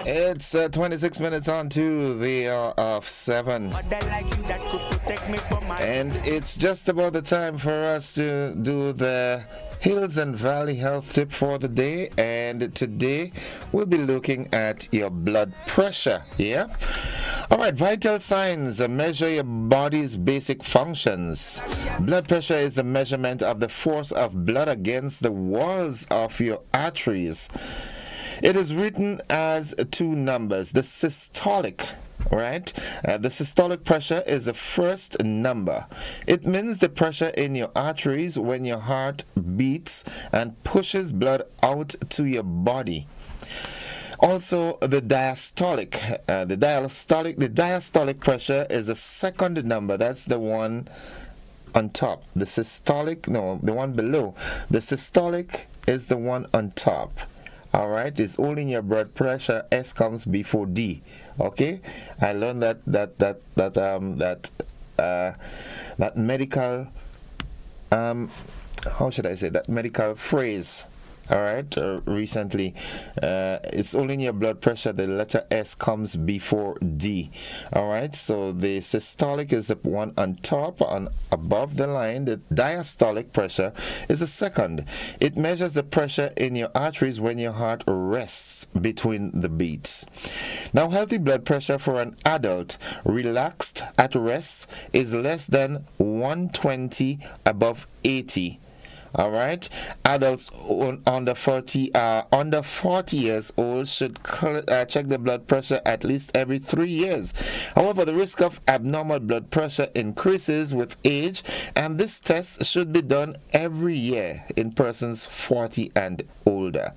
It's 26 minutes on to the hour of 7. And it's just about the time for us to do the Hills and Valley Health Tip for the day. And today we'll be looking at your blood pressure. Yeah? Alright, vital signs measure your body's basic functions. Blood pressure is the measurement of the force of blood against the walls of your arteries. It is written as two numbers. The systolic, right? The systolic pressure is the first number. It means the pressure in your arteries when your heart beats and pushes blood out to your body. Also, the diastolic. The diastolic pressure is the second number. That's the one on top. The systolic, no, the one below. The systolic is the one on top. All right, it's all in your blood pressure. S comes before D. Okay, I learned that medical how should I say that medical phrase. All right, recently, it's only in your blood pressure. The letter S comes before D. All right, so the systolic is the one on top, on above the line. The diastolic pressure is the second. It measures the pressure in your arteries when your heart rests between the beats. Now, healthy blood pressure for an adult relaxed at rest is less than 120 above 80. All right, adults under 40 years old should check the blood pressure at least every 3 years. However, the risk of abnormal blood pressure increases with age, and this test should be done every year in persons 40 and older.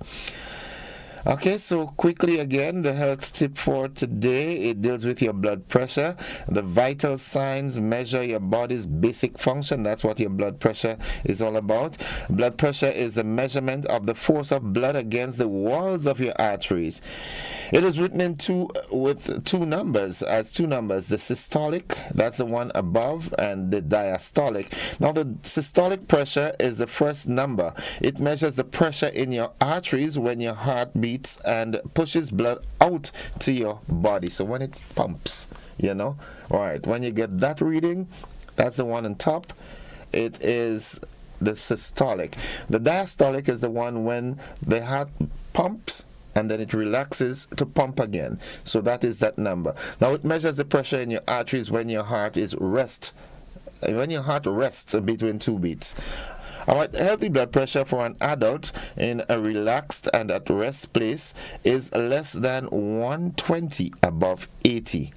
Okay, so quickly again, the health tip for today, it deals with your blood pressure. The vital signs measure your body's basic function. That's what your blood pressure is all about. Blood pressure is the measurement of the force of blood against the walls of your arteries. It is written with two numbers, the systolic, that's the one above, and the diastolic. Now, the systolic pressure is the first number. It measures the pressure in your arteries when your heart beats and pushes blood out to your body. So when it pumps, all right, when you get that reading, that's the one on top. It is the systolic. The diastolic is the one when the heart pumps and then it relaxes to pump again. So that is that number. Now it measures the pressure in your arteries when your heart rests between two beats. All right, healthy blood pressure for an adult in a relaxed and at rest place is less than 120 above 80.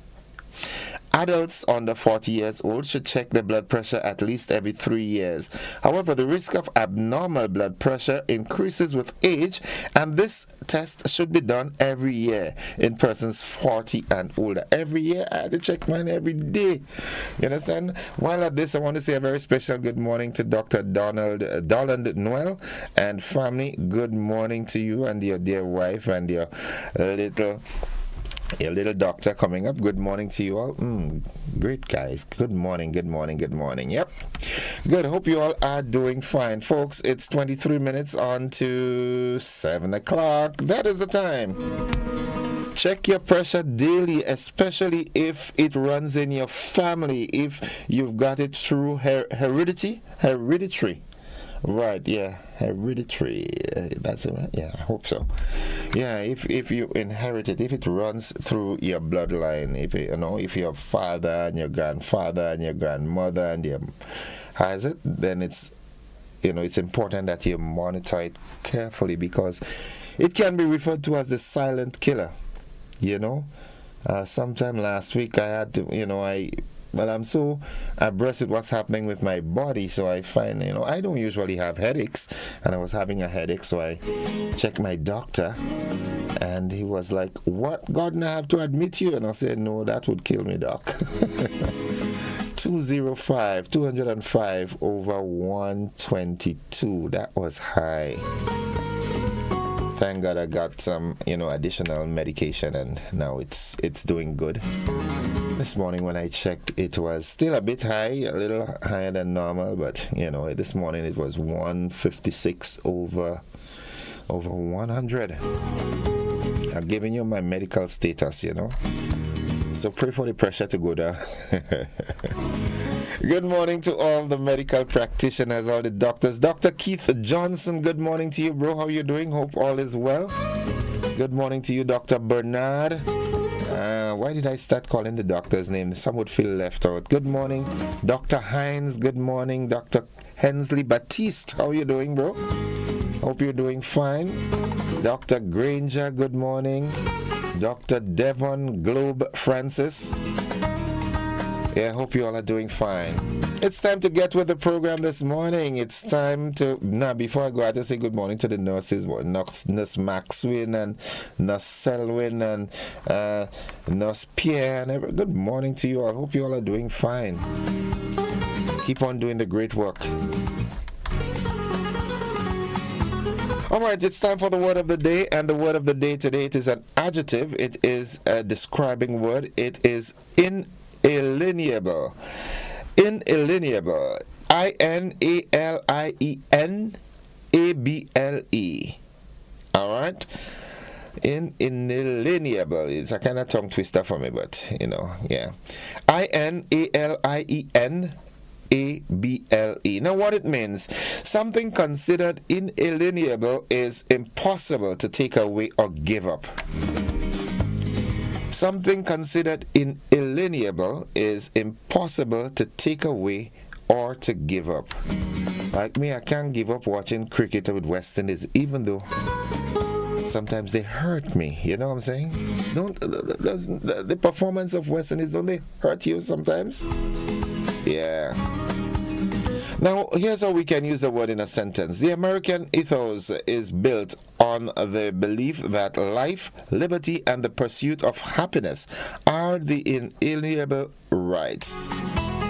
Adults under 40 years old should check their blood pressure at least every 3 years. However, the risk of abnormal blood pressure increases with age, and this test should be done every year in persons 40 and older. Every year, I have to check mine every day. You understand? While at this, I want to say a very special good morning to Dr. Doland Noel and family. Good morning to you and your dear wife and your little doctor coming up. Good morning to you all. Great, guys. Good morning. Yep. Good. Hope you all are doing fine. Folks, it's 23 minutes on to 7 o'clock. That is the time. Check your pressure daily, especially if it runs in your family, if you've got it through hereditary. Right, yeah, hereditary. That's it, right? Yeah, I hope so. Yeah, if you inherit it, if it runs through your bloodline, if your father and your grandfather and your grandmother and your has it, then it's important that you monitor it carefully because it can be referred to as the silent killer. Sometime last week I had to, I'm so abreast with what's happening with my body, so I find, I don't usually have headaches, and I was having a headache, so I checked my doctor, and he was like, "What, Gordon, I have to admit you?" And I said, "No, that would kill me, doc." 205 over 122, that was high. Thank God I got some, additional medication, and now it's doing good. This morning when I checked, it was still a bit high, a little higher than normal, but this morning it was 156 over 100. I'm giving you my medical status, you know. So pray for the pressure to go down. Good morning to all the medical practitioners, all the doctors. Dr. Keith Johnson, good morning to you, bro. How you doing? Hope all is well. Good morning to you, Dr. Bernard. Why did I start calling the doctor's name? Some would feel left out. Good morning, Dr. Hines. Good morning, Dr. Hensley Batiste. How you doing, bro? Hope you're doing fine. Dr. Granger, good morning. Dr. Devon Globe Francis. Yeah, I hope you all are doing fine. It's time to get with the program this morning. It's time to... Now, before I go, I have to say good morning to the nurses. Nurse Maxwin and Nurse Selwyn and Nurse Pierre. And good morning to you all. I hope you all are doing fine. Keep on doing the great work. Alright, it's time for the word of the day, and the word of the day today, it is an adjective, it is a describing word, it is inalienable. Inalienable. INALIENABLE. Alright? Inalienable. It's a kind of tongue twister for me, but you know, yeah. INALIENABLE. Now, what it means, something considered inalienable is impossible to take away or give up. Something considered inalienable is impossible to take away or to give up. Like me, I can't give up watching cricket with West Indies, even though sometimes they hurt me. You know what I'm saying? The performance of West Indies, don't they hurt you sometimes? Yeah. Now, here's how we can use the word in a sentence. The American ethos is built on the belief that life, liberty, and the pursuit of happiness are the inalienable rights.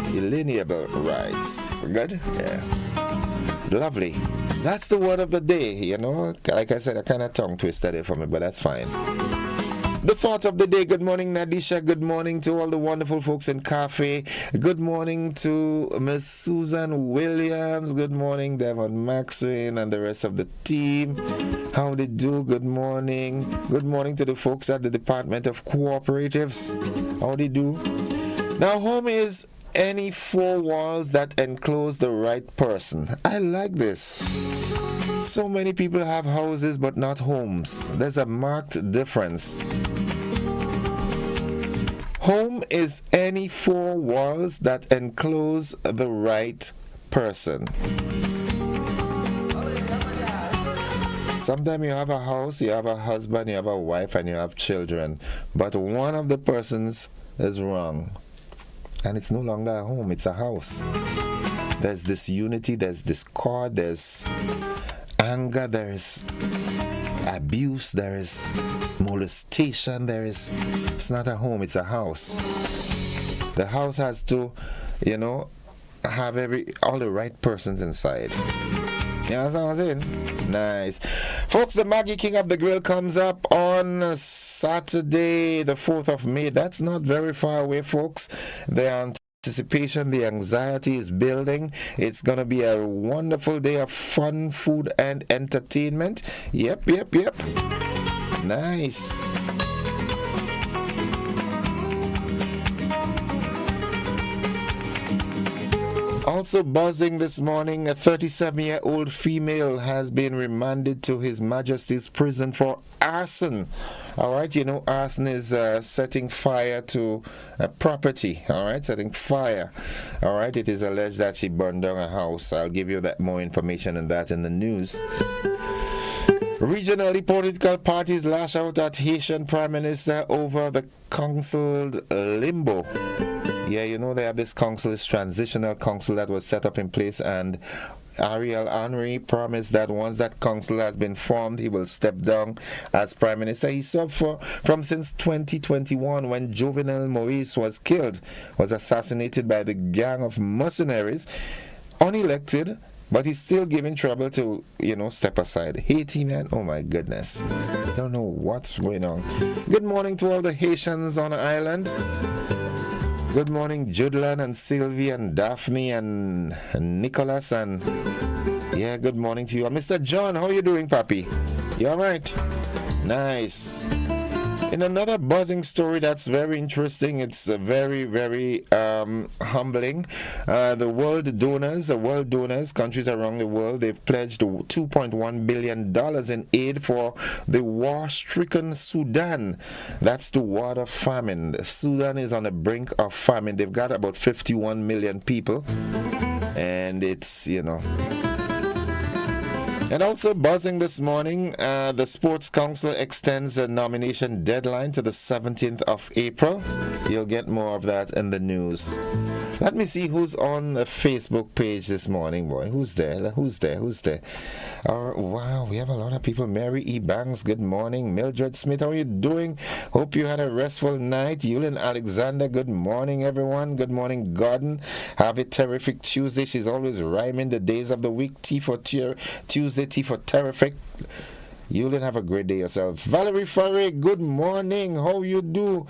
Inalienable rights. Good? Yeah. Lovely. That's the word of the day, you know. Like I said, I kind of tongue twisted it for me, but that's fine. The thought of the day. Good morning, Nadisha. Good morning to all the wonderful folks in Cafe. Good morning to Miss Susan Williams. Good morning, Devon Maxwin and the rest of the team. How they do? Good morning. Good morning to the folks at the Department of Cooperatives. How they do? Now, home is any four walls that enclose the right person. I like this. So many people have houses but not homes. There's a marked difference. Home is any four walls that enclose the right person. Sometimes you have a house, you have a husband, you have a wife, and you have children, but one of the persons is wrong. And it's no longer a home, it's a house. There's disunity, there's discord, there's anger, there's abuse, there is molestation, it's not a home, it's a house. The house has to, you know, have all the right persons inside. You know what I'm saying? Nice. Folks, the Maggie King of the Grill comes up on Saturday, the 4th of May. That's not very far away, folks. The anticipation, the anxiety is building. It's going to be a wonderful day of fun, food, and entertainment. Yep. Nice. Also buzzing this morning, a 37-year-old female has been remanded to His Majesty's prison for arson. All right, you know, arson is setting fire to a property. All right, setting fire. All right, it is alleged that she burned down a house. I'll give you that more information on that in the news. Regionally, political parties lash out at Haitian Prime Minister over the counciled limbo. Yeah, you know, they have this council, this transitional council that was set up in place, and Ariel Henry promised that once that council has been formed, he will step down as Prime Minister. He served from since 2021 when Jovenel Moise was assassinated by the gang of mercenaries, unelected, but he's still giving trouble to, you know, step aside. Haiti, man, oh my goodness. Don't know what's going on. Good morning to all the Haitians on the island. Good morning, Judlan and Sylvie and Daphne and Nicholas and yeah, good morning to you. Mr. John, how are you doing, Papi? You all right? Nice. In another buzzing story that's very interesting, it's very, very humbling. The world donors, countries around the world, they've pledged $2.1 billion in aid for the war-stricken Sudan. That's the water famine. Sudan is on the brink of famine. They've got about 51 million people, and it's, And also buzzing this morning, the Sports Council extends the nomination deadline to the 17th of April. You'll get more of that in the news. Let me see who's on the Facebook page this morning, boy. Who's there? Wow, we have a lot of people. Mary E. Banks, good morning. Mildred Smith, how are you doing? Hope you had a restful night. Yulin Alexander, good morning, everyone. Good morning, Gordon. Have a terrific Tuesday. She's always rhyming the days of the week. T for Tuesday, T for terrific. You will have a great day yourself. Valerie Farray, good morning. How you do?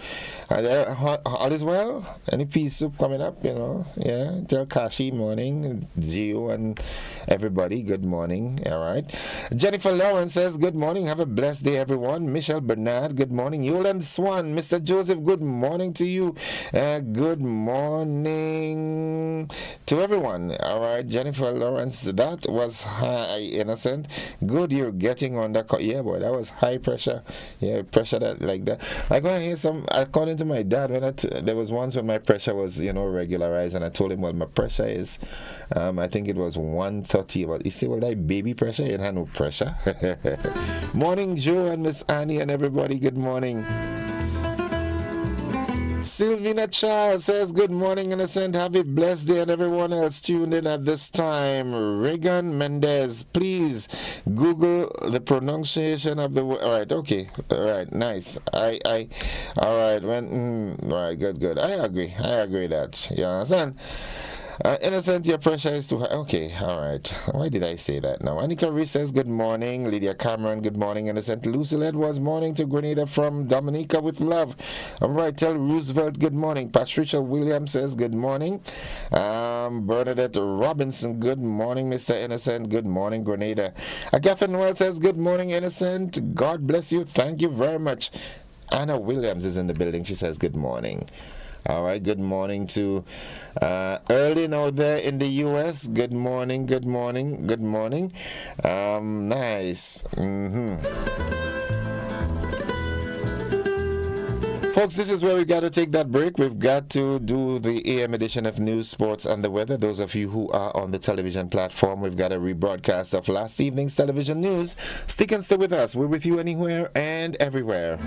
All is well? Any pea soup coming up, Yeah. Tell Kashi morning. Gio and everybody, good morning. All right. Jennifer Lawrence says, good morning. Have a blessed day, everyone. Michelle Bernard, good morning. Yoland Swan, Mr. Joseph, good morning to you. Good morning to everyone. All right. Jennifer Lawrence, that was high, innocent. Good, you're getting on the yeah, boy, that was high pressure. Yeah, pressure that like that. I gonna hear some. According to my dad, when there was once when my pressure was regularized, and I told him, well, my pressure is, I think it was 130. But he said, well, that baby pressure, you had no pressure. Morning, Joe and Miss Annie and everybody. Good morning. Sylvina Charles says, good morning, innocent. Have a blessed day, and everyone else tuned in at this time. Regan Mendez, please Google the pronunciation of the word. All right, okay. All right, nice. All right, all right, good. I agree that. You understand? Innocent, your pressure is too high. Okay, all right. Why did I say that now? Annika Reese says, good morning. Lydia Cameron, good morning. Innocent. Lucille Edwards, morning to Grenada from Dominica with love. All right, tell Roosevelt, good morning. Patricia Williams says, good morning. Bernadette Robinson, good morning, Mr. Innocent. Good morning, Grenada. Agatha Noel says, good morning, Innocent. God bless you. Thank you very much. Anna Williams is in the building. She says, good morning. All right, good morning to Erlin out there in the U.S. Good morning. Nice. Folks, this is where we got to take that break. We've got to do the AM edition of News, Sports, and the Weather. Those of you who are on the television platform, we've got a rebroadcast of last evening's television news. Stick and stay with us. We're with you anywhere and everywhere.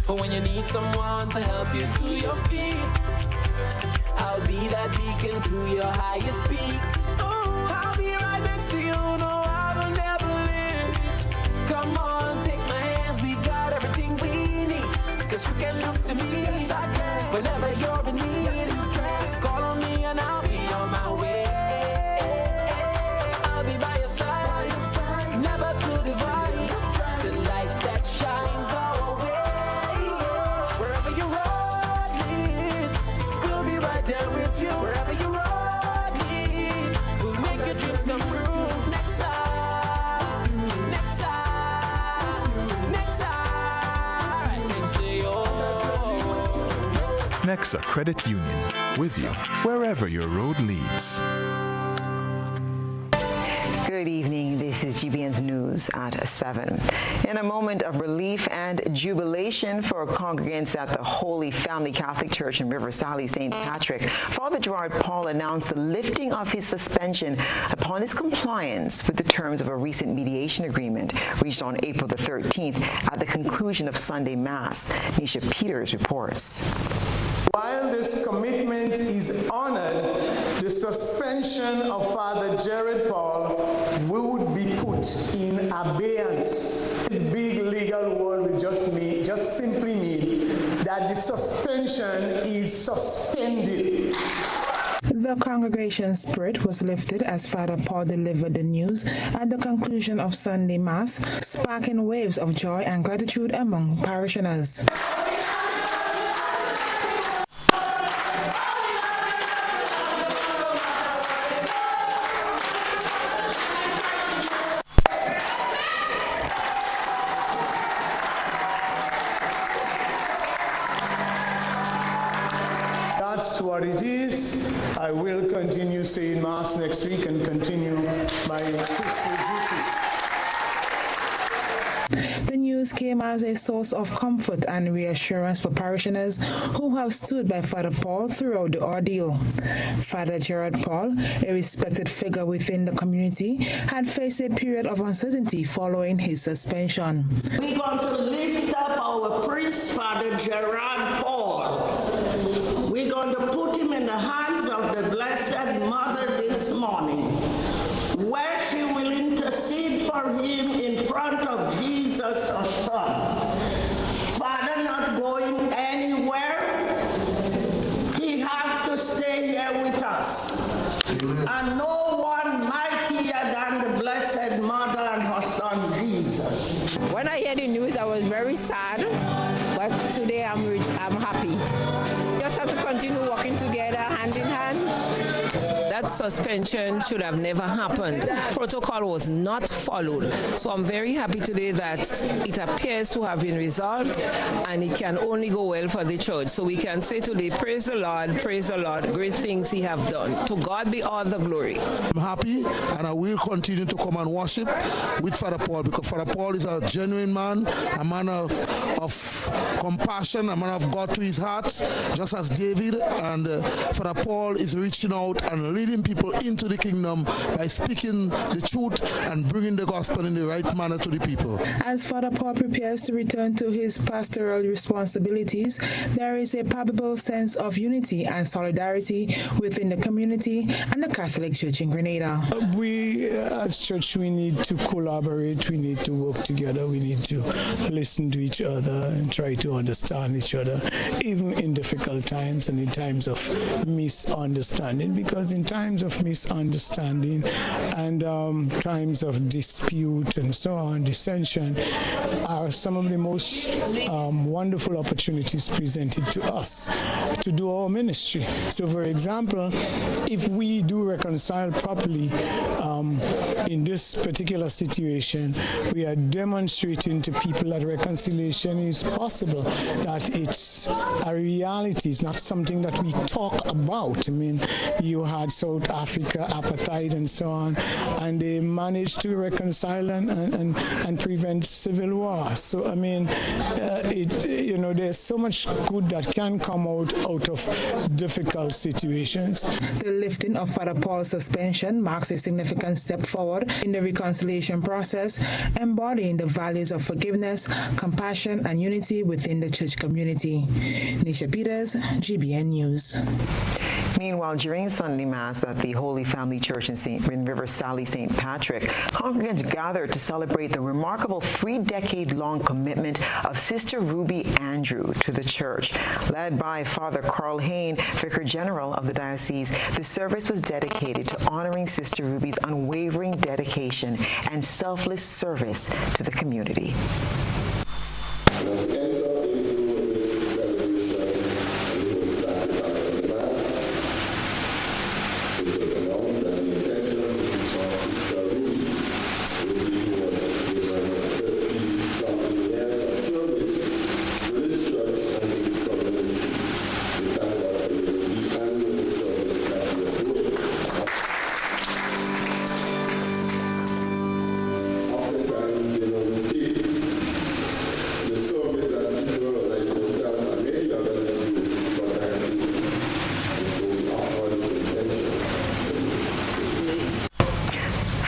When you need someone to help you to your feet, I'll be that beacon to your highest peak. Oh, I'll be right next to you, no, I will never leave. Come on, take my hands, we got everything we need. Cause you can look to me, yes, I can. Whenever you're in need, yes, you can. Just call on me and I'll be on my way. I'll be by your side, never to divide. The light that shines our way. Wherever you run, we'll make your dreams come true. Next time, thanks to you. Nexa Credit Union, with you wherever your road leads. Good evening. This is GBN's News at 7. In a moment of relief and jubilation for congregants at the Holy Family Catholic Church in River Sally, St. Patrick, Father Gerard Paul announced the lifting of his suspension upon his compliance with the terms of a recent mediation agreement reached on April the 13th at the conclusion of Sunday Mass. Nisha Peters reports. While this commitment is honored, the suspension of Father Gerard Paul would be put in abeyance. This big legal word will just simply mean that the suspension is suspended. The congregation's spirit was lifted as Father Paul delivered the news at the conclusion of Sunday Mass, sparking waves of joy and gratitude among parishioners. that's what it is. I will continue saying Mass next week and continue my Christian duty. The news came as a source of comfort and reassurance for parishioners who have stood by Father Paul throughout the ordeal. Father Gerard Paul, a respected figure within the community, had faced a period of uncertainty following his suspension. We're going to lift up our priest, Father Gerard Paul. We're going to put him in the hands of the Blessed Mother this morning, where she will intercede for him in front of Jesus, her Son. Father not going anywhere. He have to stay here with us. And no one mightier than the Blessed Mother and her Son, Jesus. When I heard the news, I was very sad, but today I'm happy. Just have to continue working together, hand in hand. That suspension should have never happened. Protocol was not followed. So I'm very happy today that it appears to have been resolved and it can only go well for the church. So we can say today, praise the Lord, great things he have done. To God be all the glory. I'm happy and I will continue to come and worship with Father Paul, because Father Paul is a genuine man, a man of compassion, a man of God to his heart, just as David. And Father Paul is reaching out and leading people into the kingdom by speaking the truth and bringing the gospel in the right manner to the people. As Father Paul prepares to return to his pastoral responsibilities, there is a palpable sense of unity and solidarity within the community and the Catholic Church in Grenada. We, as church, we need to collaborate, we need to work together, we need to listen to each other and try to understand each other, even in difficult times and in times of misunderstanding, because in times of misunderstanding and times of dispute and so on, dissension, are some of the most wonderful opportunities presented to us to do our ministry. So, for example, if we do reconcile properly in this particular situation, we are demonstrating to people that reconciliation is possible, that it's a reality, it's not something that we talk about. I mean, you had South Africa, apartheid and so on, and they managed to reconcile and prevent civil war. So, I mean, there's so much good that can come out of difficult situations. The lifting of Father Paul's suspension marks a significant step forward in the reconciliation process, embodying the values of forgiveness, compassion, and unity within the church community. Nisha Peters, GBN News. Meanwhile, during Sunday Mass at the Holy Family Church in River Sally, St. Patrick, congregants gathered to celebrate the remarkable 3-decade-long commitment of Sister Ruby Andrew to the church. Led by Father Carl Hain, Vicar General of the diocese, the service was dedicated to honoring Sister Ruby's unwavering dedication and selfless service to the community.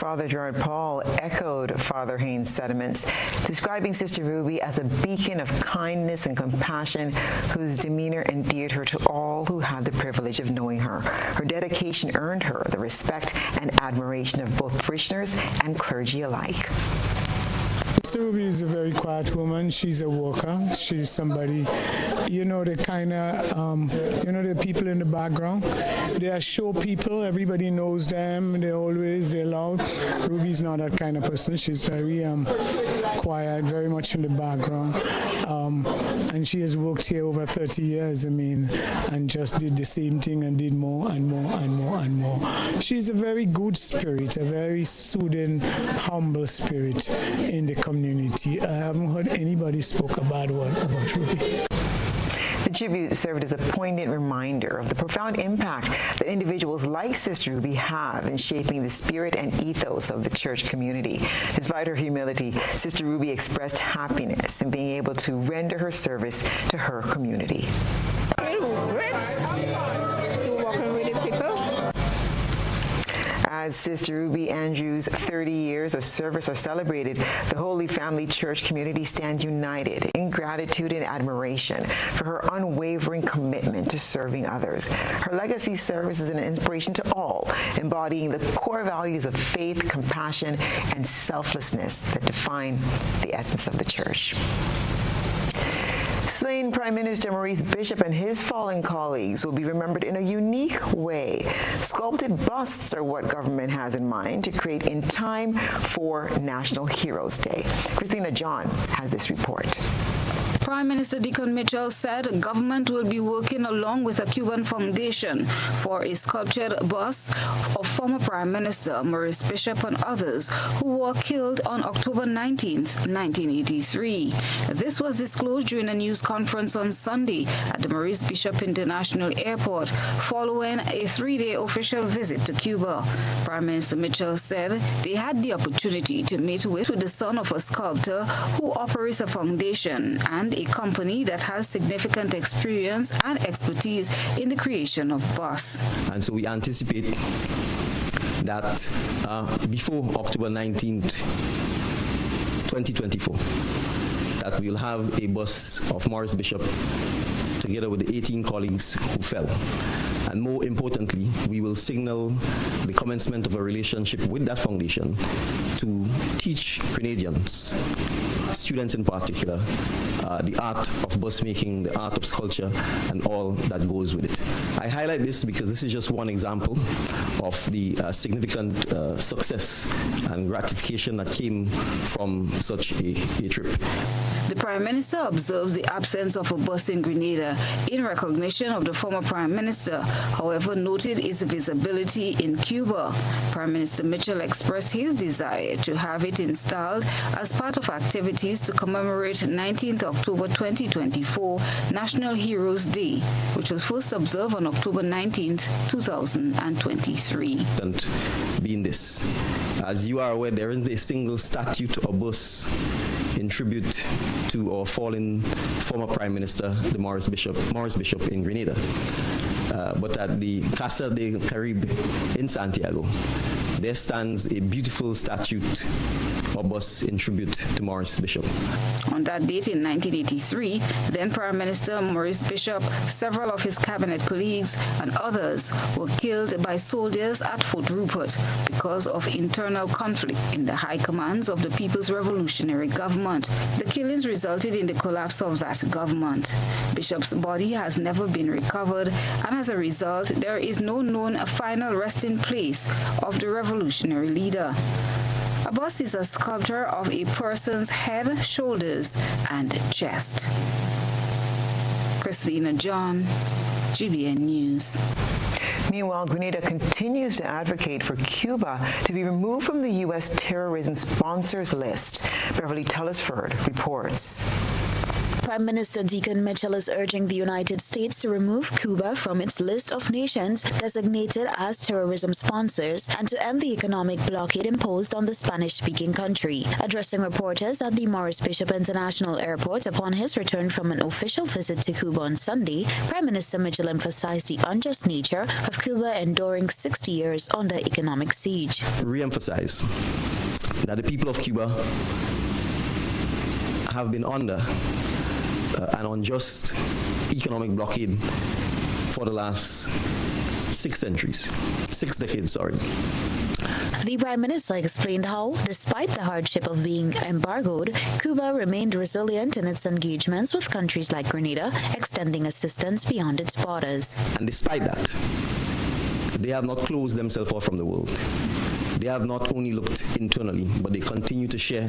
Father Gerard Paul echoed Father Hain's sentiments, describing Sister Ruby as a beacon of kindness and compassion whose demeanor endeared her to all who had the privilege of knowing her. Her dedication earned her the respect and admiration of both parishioners and clergy alike. Sister Ruby is a very quiet woman. She's a worker. She's somebody, the kind of, the people in the background. They are show people. Everybody knows them. They're loud. Ruby's not that kind of person. She's very quiet, very much in the background. And she has worked here over 30 years, and just did the same thing and did more and more and more and more. She's a very good spirit, a very soothing, humble spirit in the community. I haven't heard anybody spoke a bad word about Ruby. The tribute served as a poignant reminder of the profound impact that individuals like Sister Ruby have in shaping the spirit and ethos of the church community. Despite her humility, Sister Ruby expressed happiness in being able to render her service to her community. As Sister Ruby Andrews' 30 years of service are celebrated, the Holy Family Church community stands united in gratitude and admiration for her unwavering commitment to serving others. Her legacy serves as an inspiration to all, embodying the core values of faith, compassion, and selflessness that define the essence of the church. Slain Prime Minister Maurice Bishop and his fallen colleagues will be remembered in a unique way. Sculpted busts are what government has in mind to create in time for National Heroes Day. Christina John has this report. Prime Minister Deacon Mitchell said government will be working along with a Cuban foundation for a sculptured bust of former Prime Minister Maurice Bishop and others who were killed on October 19, 1983. This was disclosed during a news conference on Sunday at the Maurice Bishop International Airport following a 3-day official visit to Cuba. Prime Minister Mitchell said they had the opportunity to meet with the son of a sculptor who operates a foundation and a company that has significant experience and expertise in the creation of busts. And so we anticipate that before October 19th, 2024, that we'll have a bust of Maurice Bishop together with the 18 colleagues who fell. And more importantly, we will signal the commencement of a relationship with that foundation to teach Grenadians, students in particular, the art of bust making, the art of sculpture, and all that goes with it. I highlight this because this is just one example of the significant success and gratification that came from such a trip. The Prime Minister observes the absence of a bust in Grenada in recognition of the former Prime Minister, however noted its visibility in Cuba. Prime Minister Mitchell expressed his desire to have it installed as part of activities to commemorate 19th October 2024 National Heroes Day, which was first observed on October 19th, 2023. And being this, as you are aware, there isn't a single statue or bust in tribute to our fallen former Prime Minister, the Maurice Bishop in Grenada. But at the Casa de Caribe in Santiago, there stands a beautiful statue or bust in tribute to Maurice Bishop. On that date in 1983, then Prime Minister Maurice Bishop, several of his cabinet colleagues, and others were killed by soldiers at Fort Rupert because of internal conflict in the high commands of the People's Revolutionary Government. The killings resulted in the collapse of that government. Bishop's body has never been recovered, and as a result, there is no known final resting place of the revolutionary leader. A bust is a sculpture of a person's head, shoulders, and chest. Christina John, GBN News. Meanwhile, Grenada continues to advocate for Cuba to be removed from the U.S. terrorism sponsors list. Beverly Tellisford reports. Prime Minister Deacon Mitchell is urging the United States to remove Cuba from its list of nations designated as terrorism sponsors and to end the economic blockade imposed on the Spanish-speaking country. Addressing reporters at the Maurice Bishop International Airport upon his return from an official visit to Cuba on Sunday, Prime Minister Mitchell emphasized the unjust nature of Cuba enduring 60 years under economic siege. Re-emphasize that the people of Cuba have been under an unjust economic blockade for the last 6 decades. The Prime Minister explained how, despite the hardship of being embargoed, Cuba remained resilient in its engagements with countries like Grenada, extending assistance beyond its borders. And despite that, they have not closed themselves off from the world. They have not only looked internally, but they continue to share,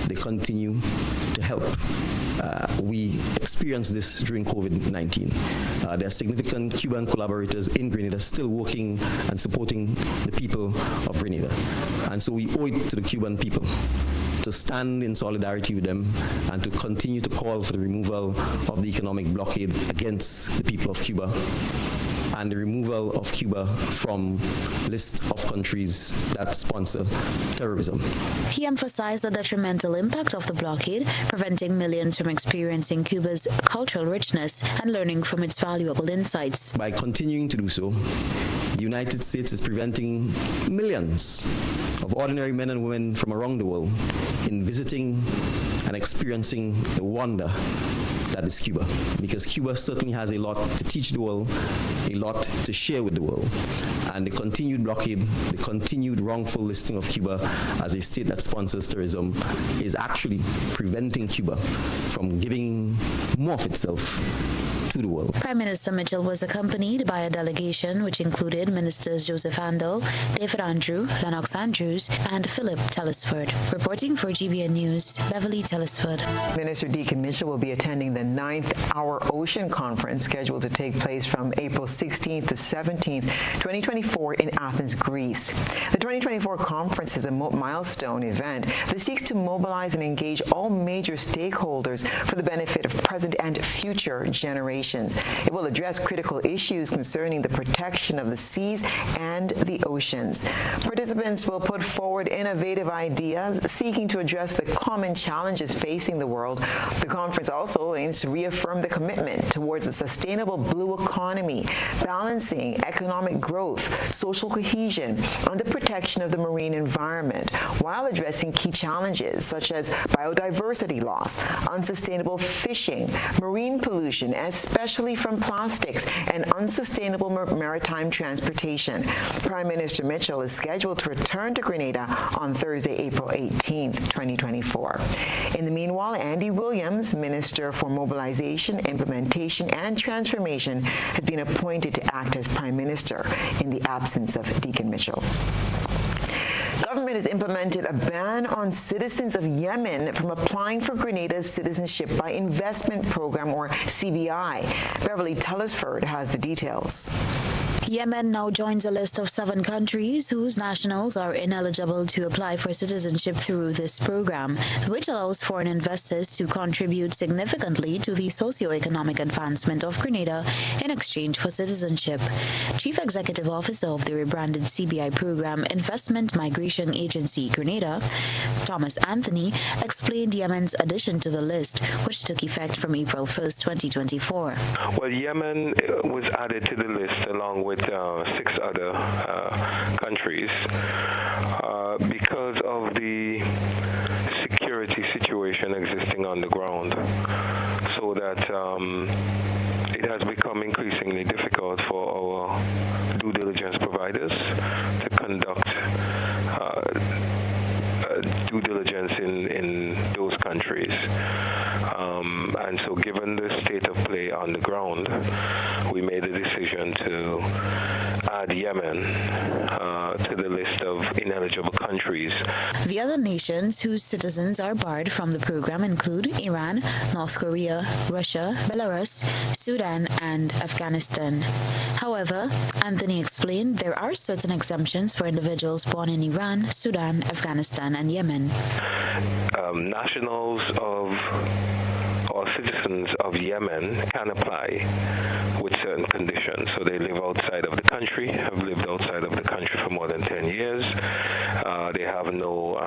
they continue to help. We experienced this during COVID-19. There are significant Cuban collaborators in Grenada still working and supporting the people of Grenada. And so we owe it to the Cuban people to stand in solidarity with them and to continue to call for the removal of the economic blockade against the people of Cuba and the removal of Cuba from list of countries that sponsor terrorism. He emphasized the detrimental impact of the blockade, preventing millions from experiencing Cuba's cultural richness and learning from its valuable insights. By continuing to do so, the United States is preventing millions of ordinary men and women from around the world in visiting and experiencing the wonder that is Cuba, because Cuba certainly has a lot to teach the world, a lot to share with the world. And the continued blockade, the continued wrongful listing of Cuba as a state that sponsors terrorism is actually preventing Cuba from giving more of itself to the world. Prime Minister Mitchell was accompanied by a delegation which included Ministers Joseph Handel, David Andrew, Lennox Andrews, and Philip Telesford. Reporting for GBN News, Beverly Telesford. Minister Deacon Mitchell will be attending the 9th Our Ocean Conference scheduled to take place from April 16th to 17th, 2024 in Athens, Greece. The 2024 conference is a milestone event that seeks to mobilize and engage all major stakeholders for the benefit of present and future generations. It will address critical issues concerning the protection of the seas and the oceans. Participants will put forward innovative ideas seeking to address the common challenges facing the world. The conference also aims to reaffirm the commitment towards a sustainable blue economy, balancing economic growth, social cohesion, and the protection of the marine environment, while addressing key challenges such as biodiversity loss, unsustainable fishing, marine pollution, especially from plastics, and unsustainable maritime transportation. Prime Minister Mitchell is scheduled to return to Grenada on Thursday, April 18th, 2024. In the meanwhile, Andy Williams, Minister for Mobilization, Implementation, and Transformation, has been appointed to act as Prime Minister in the absence of Deacon Mitchell. Government has implemented a ban on citizens of Yemen from applying for Grenada's Citizenship by Investment Program, or CBI. Beverly Telesford has the details. Yemen now joins a list of 7 countries whose nationals are ineligible to apply for citizenship through this program, which allows foreign investors to contribute significantly to the socio-economic advancement of Grenada in exchange for citizenship. Chief Executive Officer of the rebranded CBI program, Investment Migration Agency Grenada, Thomas Anthony, explained Yemen's addition to the list, which took effect from April 1st, 2024. Well, Yemen was added to the list along with 6 other countries because of the security situation existing on the ground, so that it has become increasingly difficult for our due diligence providers to conduct due diligence in those countries. And so given the state of play on the ground, we made a decision to add Yemen to the list of ineligible countries. The other nations whose citizens are barred from the program include Iran, North Korea, Russia, Belarus, Sudan, and Afghanistan. However, Anthony explained there are certain exemptions for individuals born in Iran, Sudan, Afghanistan, and Yemen. Nationals of or citizens of Yemen can apply with certain conditions. So they live outside of the country, have lived outside of the country for more than 10 years. They have no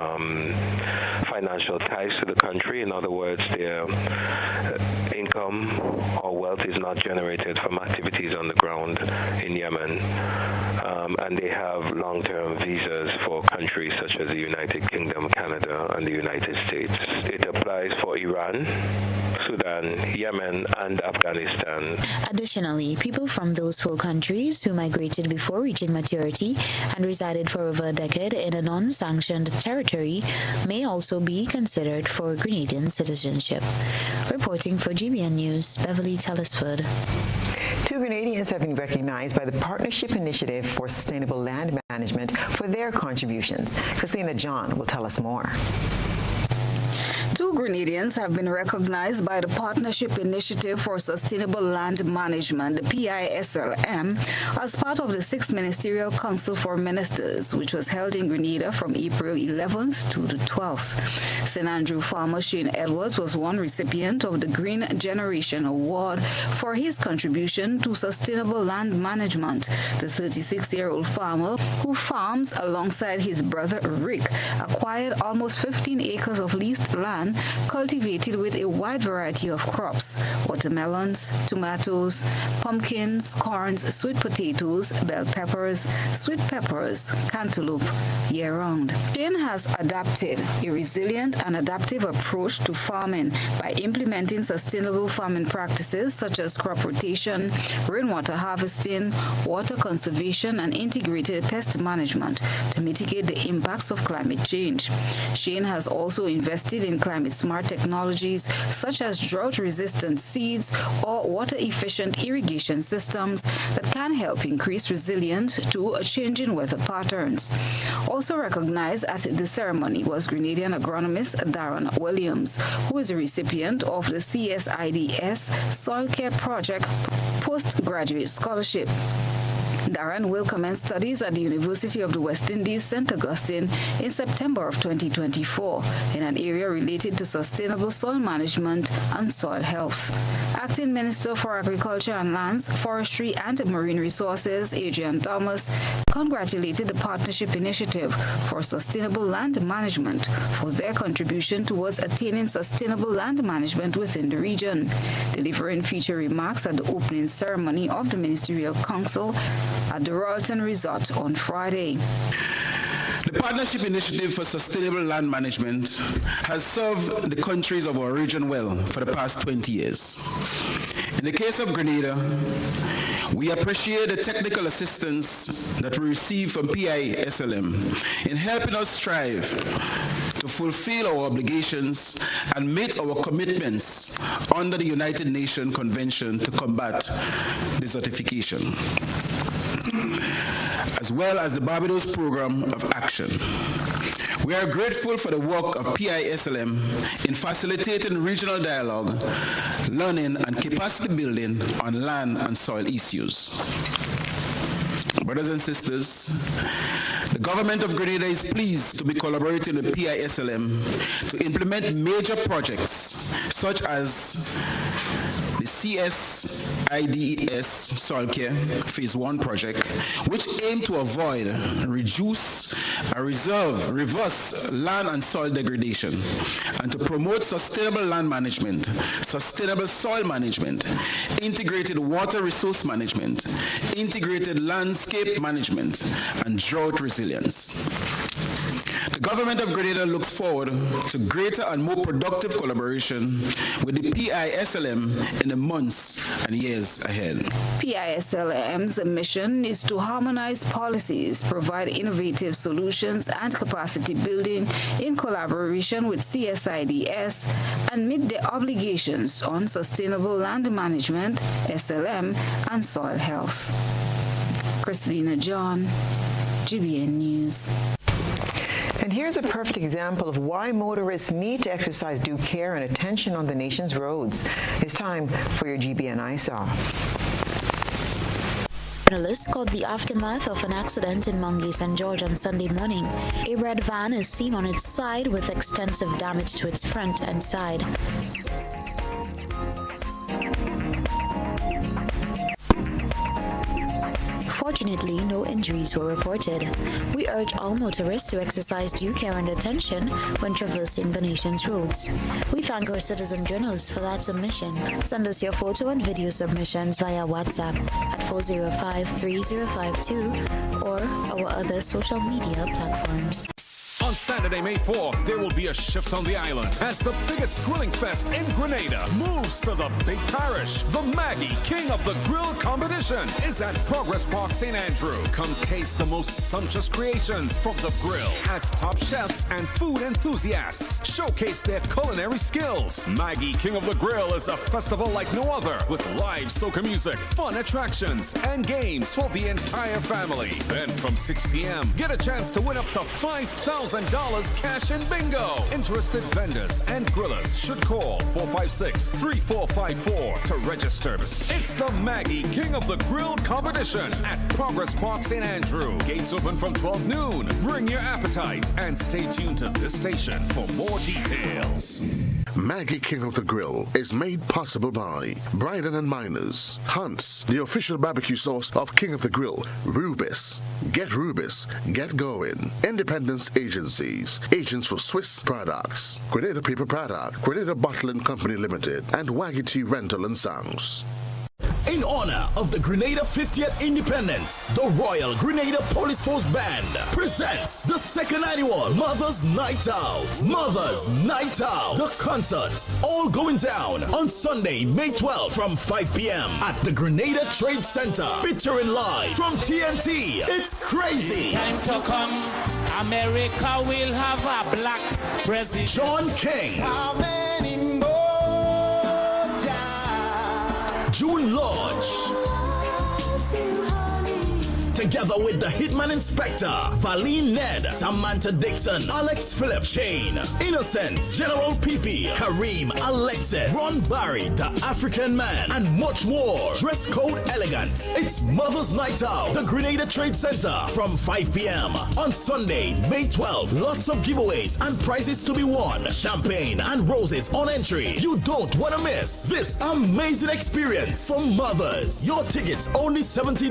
financial ties to the country. In other words, their income or wealth is not generated from activities on the ground in Yemen. And they have long-term visas for countries such as the United Kingdom, Canada, and the United States. It applies for Iran, Sudan, Yemen, and Afghanistan. Additionally, people from those 4 countries who migrated before reaching maturity and resided for over a decade in a non-sanctioned territory may also be considered for Grenadian citizenship. Reporting for GBN News, Beverly Telesford. 2 Grenadians have been recognized by the Partnership Initiative for Sustainable Land Management for their contributions. Christina John will tell us more. 2 Grenadians have been recognized by the Partnership Initiative for Sustainable Land Management, the PISLM, as part of the 6th Ministerial Council for Ministers, which was held in Grenada from April 11th to the 12th. St. Andrew farmer Shane Edwards was one recipient of the Green Generation Award for his contribution to sustainable land management. The 36-year-old farmer, who farms alongside his brother Rick, acquired almost 15 acres of leased land cultivated with a wide variety of crops: watermelons, tomatoes, pumpkins, corns, sweet potatoes, bell peppers, sweet peppers, cantaloupe, year-round. Shane has adapted a resilient and adaptive approach to farming by implementing sustainable farming practices such as crop rotation, rainwater harvesting, water conservation, and integrated pest management to mitigate the impacts of climate change. Shane has also invested in climate-smart technologies such as drought-resistant seeds or water-efficient irrigation systems that can help increase resilience to changing weather patterns. Also recognized at the ceremony was Grenadian agronomist Darren Williams, who is a recipient of the CSIDS Soil Care Project Postgraduate Scholarship. Darren will commence studies at the University of the West Indies, St. Augustine, in September of 2024 in an area related to sustainable soil management and soil health. Acting Minister for Agriculture and Lands, Forestry and Marine Resources, Adrian Thomas, congratulated the Partnership Initiative for Sustainable Land Management for their contribution towards attaining sustainable land management within the region, delivering feature remarks at the opening ceremony of the Ministerial Council at the Royalton Resort on Friday. The Partnership Initiative for Sustainable Land Management has served the countries of our region well for the past 20 years. In the case of Grenada, we appreciate the technical assistance that we receive from PISLM in helping us strive to fulfill our obligations and meet our commitments under the United Nations Convention to combat desertification, as well as the Barbados Program of Action. We are grateful for the work of PISLM in facilitating regional dialogue, learning, and capacity building on land and soil issues. Brothers and sisters, the government of Grenada is pleased to be collaborating with PISLM to implement major projects such as the CSIDS Soil Care Phase 1 project, which aim to avoid, reduce, and reverse land and soil degradation, and to promote sustainable land management, sustainable soil management, integrated water resource management, integrated landscape management, and drought resilience. The government of Grenada looks forward to greater and more productive collaboration with the PISLM in the months and years ahead. PISLM's mission is to harmonize policies, provide innovative solutions and capacity building in collaboration with CSIDS, and meet their obligations on sustainable land management, SLM, and soil health. Christina John, GBN News. And here's a perfect example of why motorists need to exercise due care and attention on the nation's roads. It's time for your GBN ISAW. Journalists caught the aftermath of an accident in Mungay, St. George on Sunday morning. A red van is seen on its side with extensive damage to its front and side. Fortunately, no injuries were reported. We urge all motorists to exercise due care and attention when traversing the nation's roads. We thank our citizen journalists for that submission. Send us your photo and video submissions via WhatsApp at 405-3052 or our other social media platforms. On Saturday, May 4th, there will be a shift on the island as the biggest grilling fest in Grenada moves to the big parish. The Maggie King of the Grill competition is at Progress Park, St. Andrew. Come taste the most sumptuous creations from the grill as top chefs and food enthusiasts showcase their culinary skills. Maggie King of the Grill is a festival like no other with live soca music, fun attractions, and games for the entire family. Then from 6 p.m., get a chance to win up to $5,000 $1,000 cash in bingo. Interested vendors and grillers should call 456-3454 to register. It's the Maggie King of the Grill competition at Progress Park St. Andrew. Gates open from 12 noon. Bring your appetite and stay tuned to this station for more details. Maggie King of the Grill is made possible by Bryden and Miners, Hunt's, the official barbecue sauce of King of the Grill, Rubis, Get Going, Independence Agencies, agents for Swiss products, Grenada Paper Product, Grenada Bottling Company Limited, and Waggy Tea Rental and Sounds. In honor of the Grenada 50th Independence, the Royal Grenada Police Force Band presents the second annual Mother's Night Out. Mother's Night Out. The concerts all going down on Sunday, May 12th from 5 p.m. at the Grenada Trade Center. Featuring live from TNT. It's crazy. Time to come. America will have a black president. John King. How many more? June Lodge. Together with the Hitman Inspector, Valine Ned, Samantha Dixon, Alex Phillip, Shane, Innocent, General PP, Kareem, Alexis, Ron Barry, the African Man, and much more. Dress code elegant. It's Mother's Night Out, the Grenada Trade Center from 5 p.m. on Sunday, May 12th. Lots of giveaways and prizes to be won. Champagne and roses on entry. You don't want to miss this amazing experience for mothers. Your tickets only $70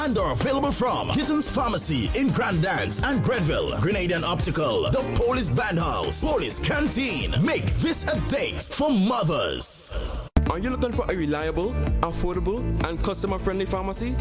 and are available from Gittins Pharmacy in Grand Dance and Grenville, Grenadian Optical, the Police Bandhouse, Police Canteen. Make this a date for mothers. Are you looking for a reliable, affordable, and customer-friendly pharmacy?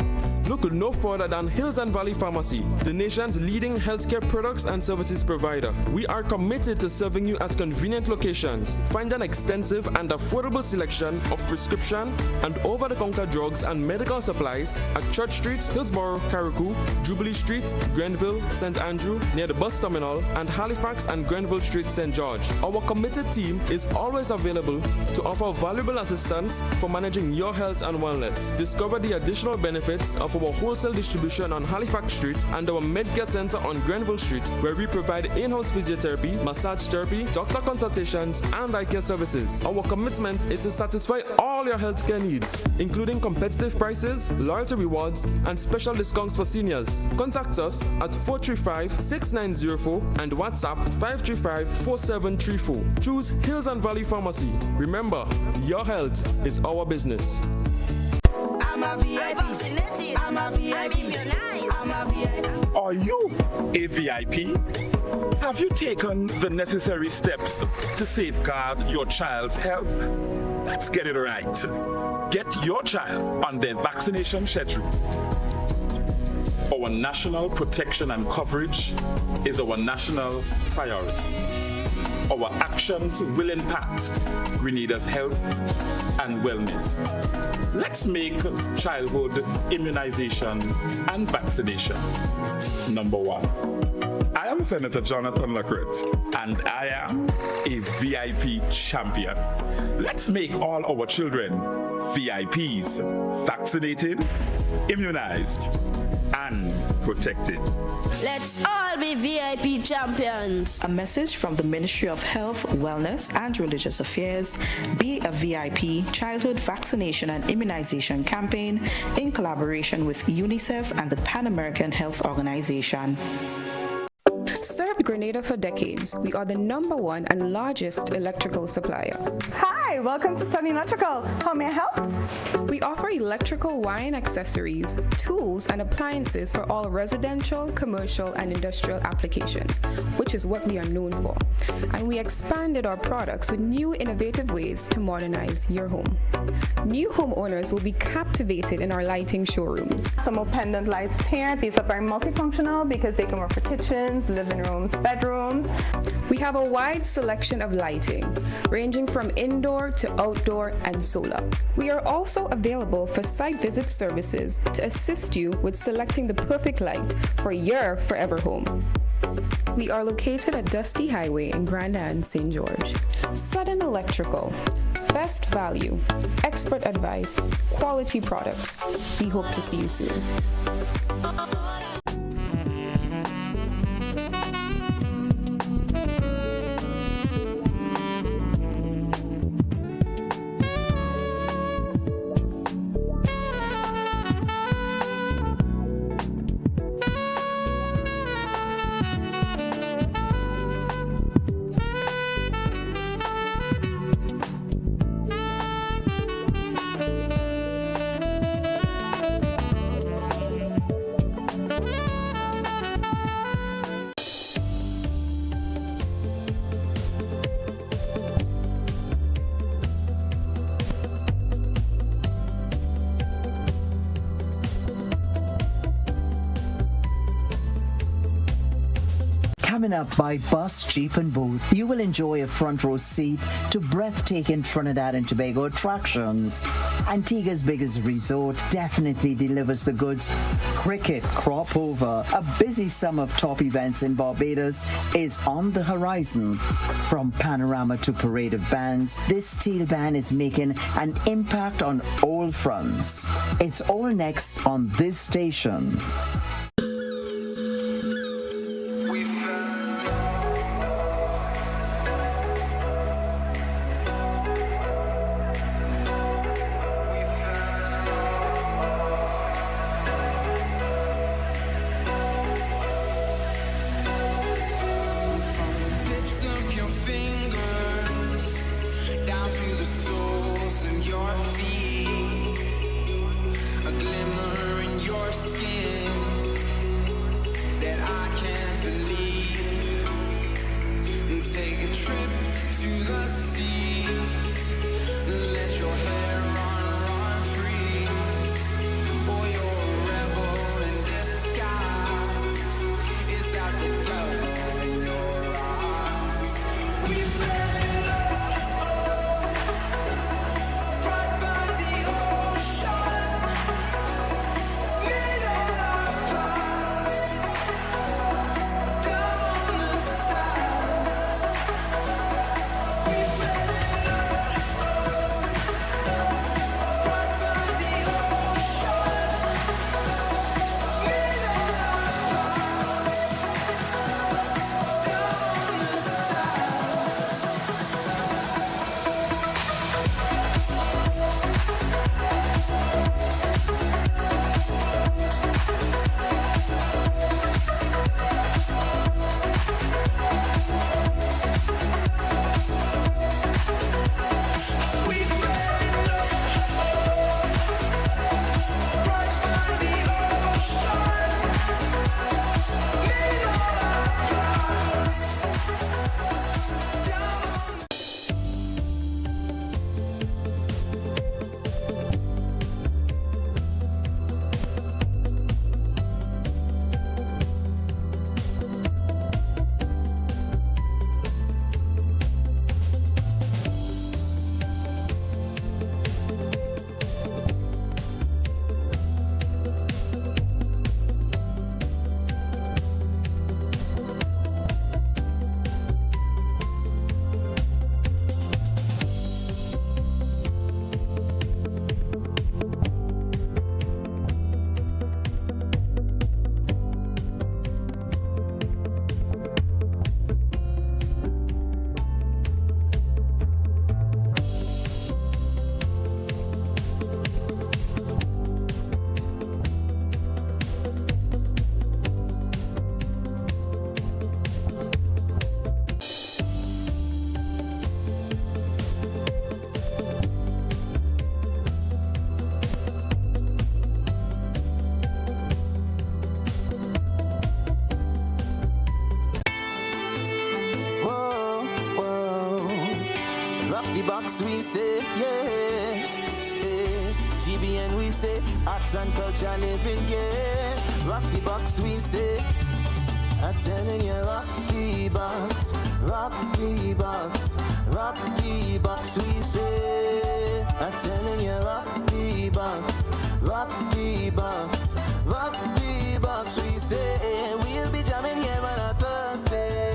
Look no further than Hills and Valley Pharmacy, the nation's leading healthcare products and services provider. We are committed to serving you at convenient locations. Find an extensive and affordable selection of prescription and over-the-counter drugs and medical supplies at Church Street, Hillsborough, Carriacou, Jubilee Street, Grenville, St. Andrew, near the bus terminal, and Halifax and Grenville Street, St. George. Our committed team is always available to offer valuable assistance for managing your health and wellness. Discover the additional benefits of our wholesale distribution on Halifax Street and our Medcare Center on Grenville Street, where we provide in-house physiotherapy, massage therapy, doctor consultations, and eye care services. Our commitment is to satisfy all your healthcare needs, including competitive prices, loyalty rewards, and special discounts for seniors. Contact us at 435-6904 and WhatsApp 535-4734. Choose Hills and Valley Pharmacy. Remember, your health is our business. I'm a VIP. I'm a VIP. I'm a VIP. Are you a VIP? Have you taken the necessary steps to safeguard your child's health? Let's get it right. Get your child on their vaccination schedule. Our national protection and coverage is our national priority. Our actions will impact Grenada's health and wellness. Let's make childhood immunization and vaccination number one. I am Senator Jonathan Lacrette, and I am a VIP champion. Let's make all our children VIPs, vaccinated, immunized, and protected. Let's all be VIP champions. A message from the Ministry of Health, Wellness, and Religious Affairs. Be a VIP childhood vaccination and immunization campaign in collaboration with UNICEF and the Pan American Health Organization. Served Grenada for decades. We are the #1 and largest electrical supplier. Hi, welcome to Sunny Electrical. How may I help? We offer electrical wire and accessories, tools, and appliances for all residential, commercial, and industrial applications, which is what we are known for. And we expanded our products with new innovative ways to modernize your home. New homeowners will be captivated in our lighting showrooms. Some more pendant lights here. These are very multifunctional because they can work for kitchens, living rooms, bedrooms. We have a wide selection of lighting, ranging from indoor to outdoor and solar. We are also available for site visit services to assist you with selecting the perfect light for your forever home. We are located at Dusty Highway in Grand Anse, St. George. Sudden Electrical. Best value, expert advice, quality products. We hope to see you soon. Coming up by bus, jeep and boat, you will enjoy a front row seat to breathtaking Trinidad and Tobago attractions. Antigua's biggest resort definitely delivers the goods. Cricket, crop over, a busy summer of top events in Barbados is on the horizon. From panorama to parade of bands, this steel band is making an impact on all fronts. It's all next on this station. We say, yeah, GBN we say, arts and culture living, yeah. Rock the box we say, I'm telling you, rock the box, rock the box, rock the box we say, I'm telling you, rock the box, rock the box, rock the box we say, we'll be jamming here on a Thursday.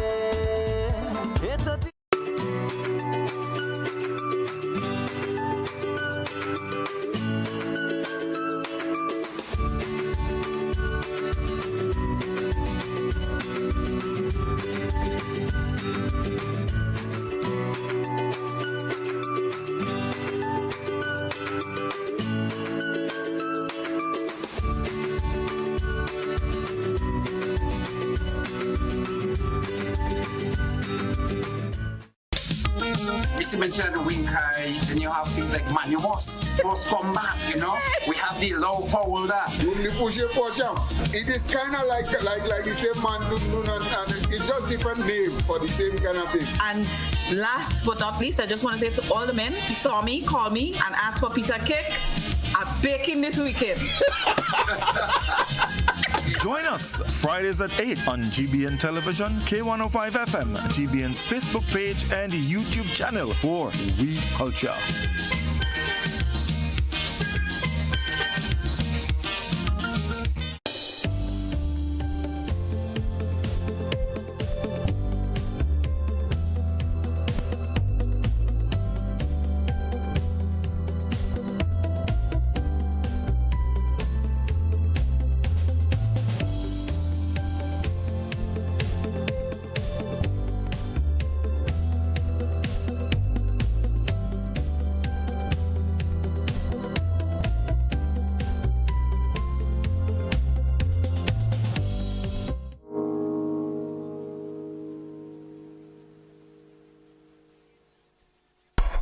You mentioned the wing high, then you have things like man, you must come back, you know. We have the low power there. It is kind of like the same man, and it's just different name for the same kind of thing. And last but not least, I just want to say to all the men who saw me, call me, and ask for a piece of cake. I'm baking this weekend. Join us Fridays at 8 on GBN Television, K105 FM, GBN's Facebook page and YouTube channel for We Culture.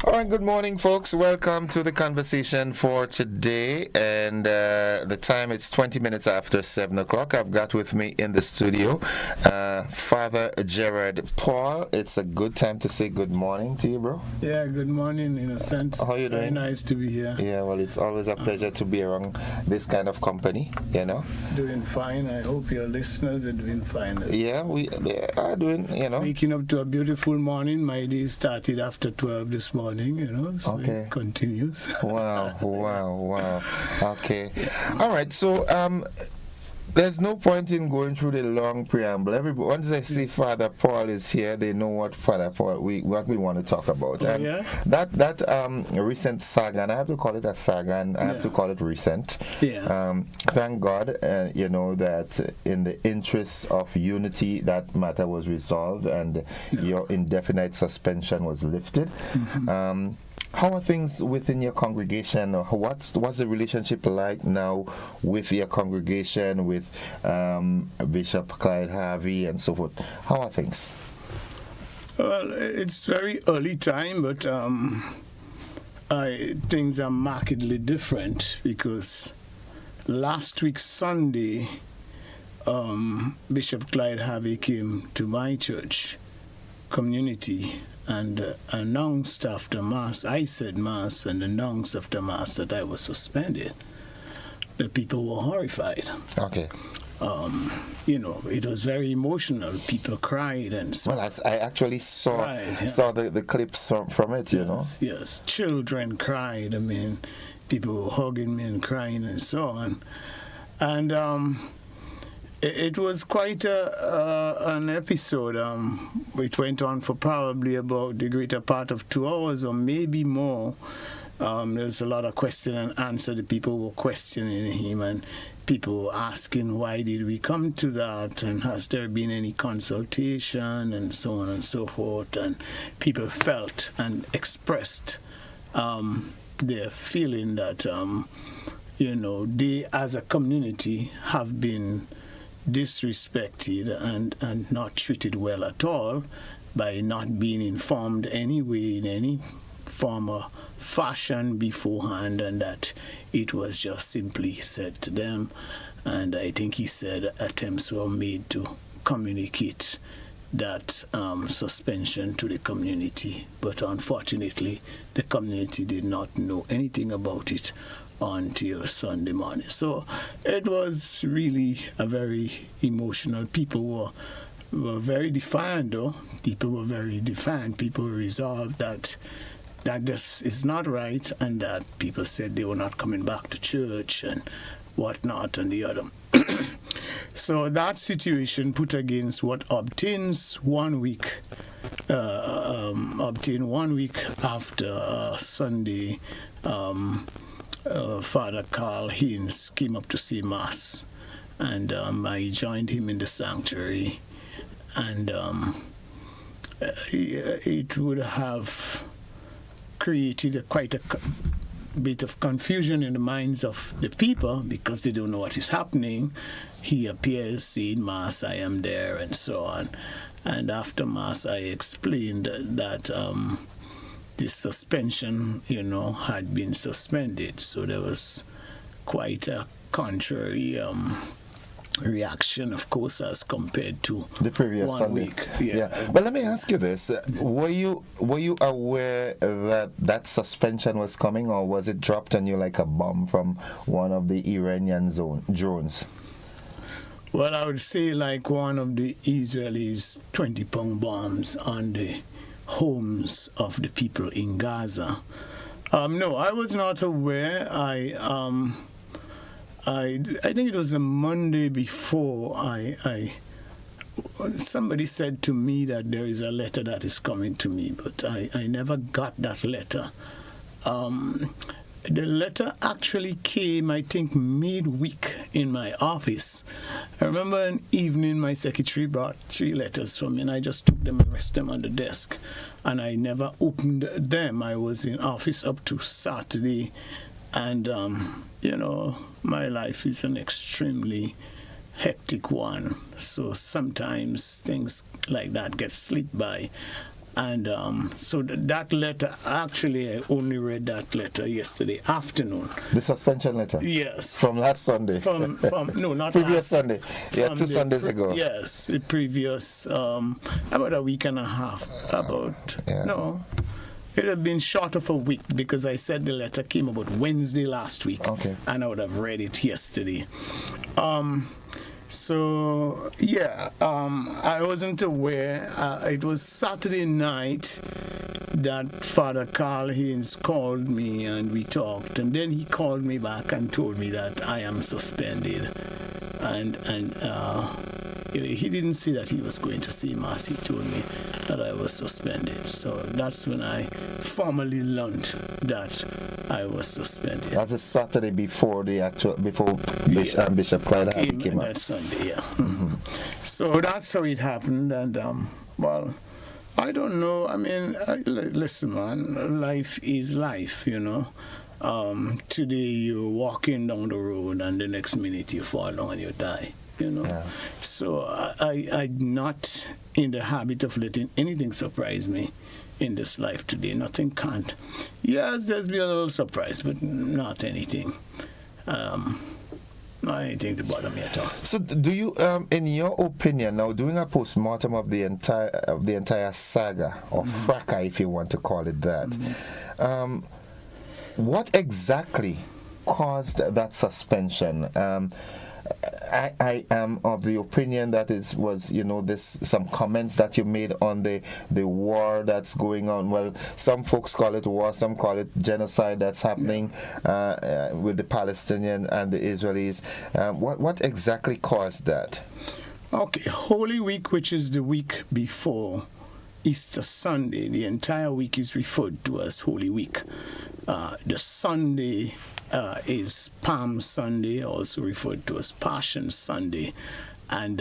All right, good morning, folks. Welcome to the conversation for today. And the time is 20 minutes after 7 o'clock. I've got with me in the studio Father Gerard Paul. It's a good time to say good morning to you, bro. Yeah, good morning, Innocent. How are you doing? Very nice to be here. Yeah, well, it's always a pleasure to be around this kind of company, you know. Doing fine. I hope your listeners are doing fine. Yeah, they are doing, you know. Waking up to a beautiful morning. My day started after 12 this morning. So okay. It continues. Wow. Okay. All right. So, there's no point in going through the long preamble. Once they see Father Paul is here, they know what Father Paul what we want to talk about. And that recent saga, and I have to call it a saga, and I have to call it recent. Yeah. Thank God, you know, that in the interests of unity, that matter was resolved, and your indefinite suspension was lifted. Mm-hmm. How are things within your congregation? What's the relationship like now with your congregation, with Bishop Clyde Harvey and so forth? How are things? Well, it's very early time, but things are markedly different because last week Sunday, Bishop Clyde Harvey came to my church community and announced after Mass, I said Mass, and announced after Mass that I was suspended. The people were horrified. Okay. You know, it was very emotional. People cried and so. Well, I actually saw the clips from it, you know. Yes, children cried. I mean, people were hugging me and crying and so on. And it was quite an episode. It went on for probably about the greater part of 2 hours or maybe more. There's a lot of question and answer. The people were questioning him, and people were asking, why did we come to that, and has there been any consultation, and so on and so forth. And people felt and expressed their feeling that, you know, they as a community have been disrespected and not treated well at all by not being informed anyway in any form or fashion beforehand, and that it was just simply said to them. And I think he said attempts were made to communicate that suspension to the community, but unfortunately the community did not know anything about it until Sunday morning. So it was really a very emotional. People were very defiant, though. People were very defiant. People resolved that this is not right, and that people said they were not coming back to church and whatnot and the other. So that situation put against what obtains 1 week, obtained 1 week after Sunday. Father Carl Haynes came up to say Mass, and I joined him in the sanctuary, and it would have created quite a bit of confusion in the minds of the people because they don't know what is happening. He appears saying Mass, I am there, and so on. And after Mass, I explained that the suspension, you know, had been suspended. So there was quite a contrary reaction, of course, as compared to the previous 1 Sunday. week. Yeah. But let me ask you this: were you aware that suspension was coming, or was it dropped on you like a bomb from one of the Iranian drones? Well, I would say like one of the Israelis' 20-pound bombs on the homes of the people in Gaza. No, I was not aware. I think it was the Monday before somebody said to me that there is a letter that is coming to me, but I never got that letter. The letter actually came, I think, midweek in my office. I remember an evening my secretary brought 3 letters for me, and I just took them and rested them on the desk. And I never opened them. I was in office up to Saturday, and, my life is an extremely hectic one. So sometimes things like that get slipped by. And so that letter, actually, I only read that letter yesterday afternoon. The suspension letter? Yes. From last Sunday? No, not previous last. Sunday. Yeah, 2 Sundays ago. Yes, the previous, about a week and a half. No, it had been short of a week because I said the letter came about Wednesday last week. Okay. And I would have read it yesterday. So, yeah, I wasn't aware. It was Saturday night that Father Carl Haynes called me and we talked. And then he called me back and told me that I am suspended. And he didn't say that he was going to see Mass. He told me that I was suspended. So that's when I formally learned that I was suspended. That's a Saturday before Bishop Clyde Hardy came out. That Sunday, yeah. Mm-hmm. So that's how it happened. And, well, I don't know. I mean, listen, man, life is life, Today you're walking down the road and the next minute you fall down and you die. Yeah. So I'm not in the habit of letting anything surprise me in this life today. Nothing can't. Yes, there's been a little surprise, but not anything. Not anything to bother me at all. So, do you, in your opinion, now doing a post-mortem of the entire saga, or fracas, if you want to call it that, what exactly caused that suspension? I am of the opinion that it was, some comments that you made on the war that's going on. Well, some folks call it war, some call it genocide that's happening with the Palestinians and the Israelis. What exactly caused that? Okay, Holy Week, which is the week before Easter Sunday, the entire week is referred to as Holy Week. The Sunday is Palm Sunday, also referred to as Passion Sunday, and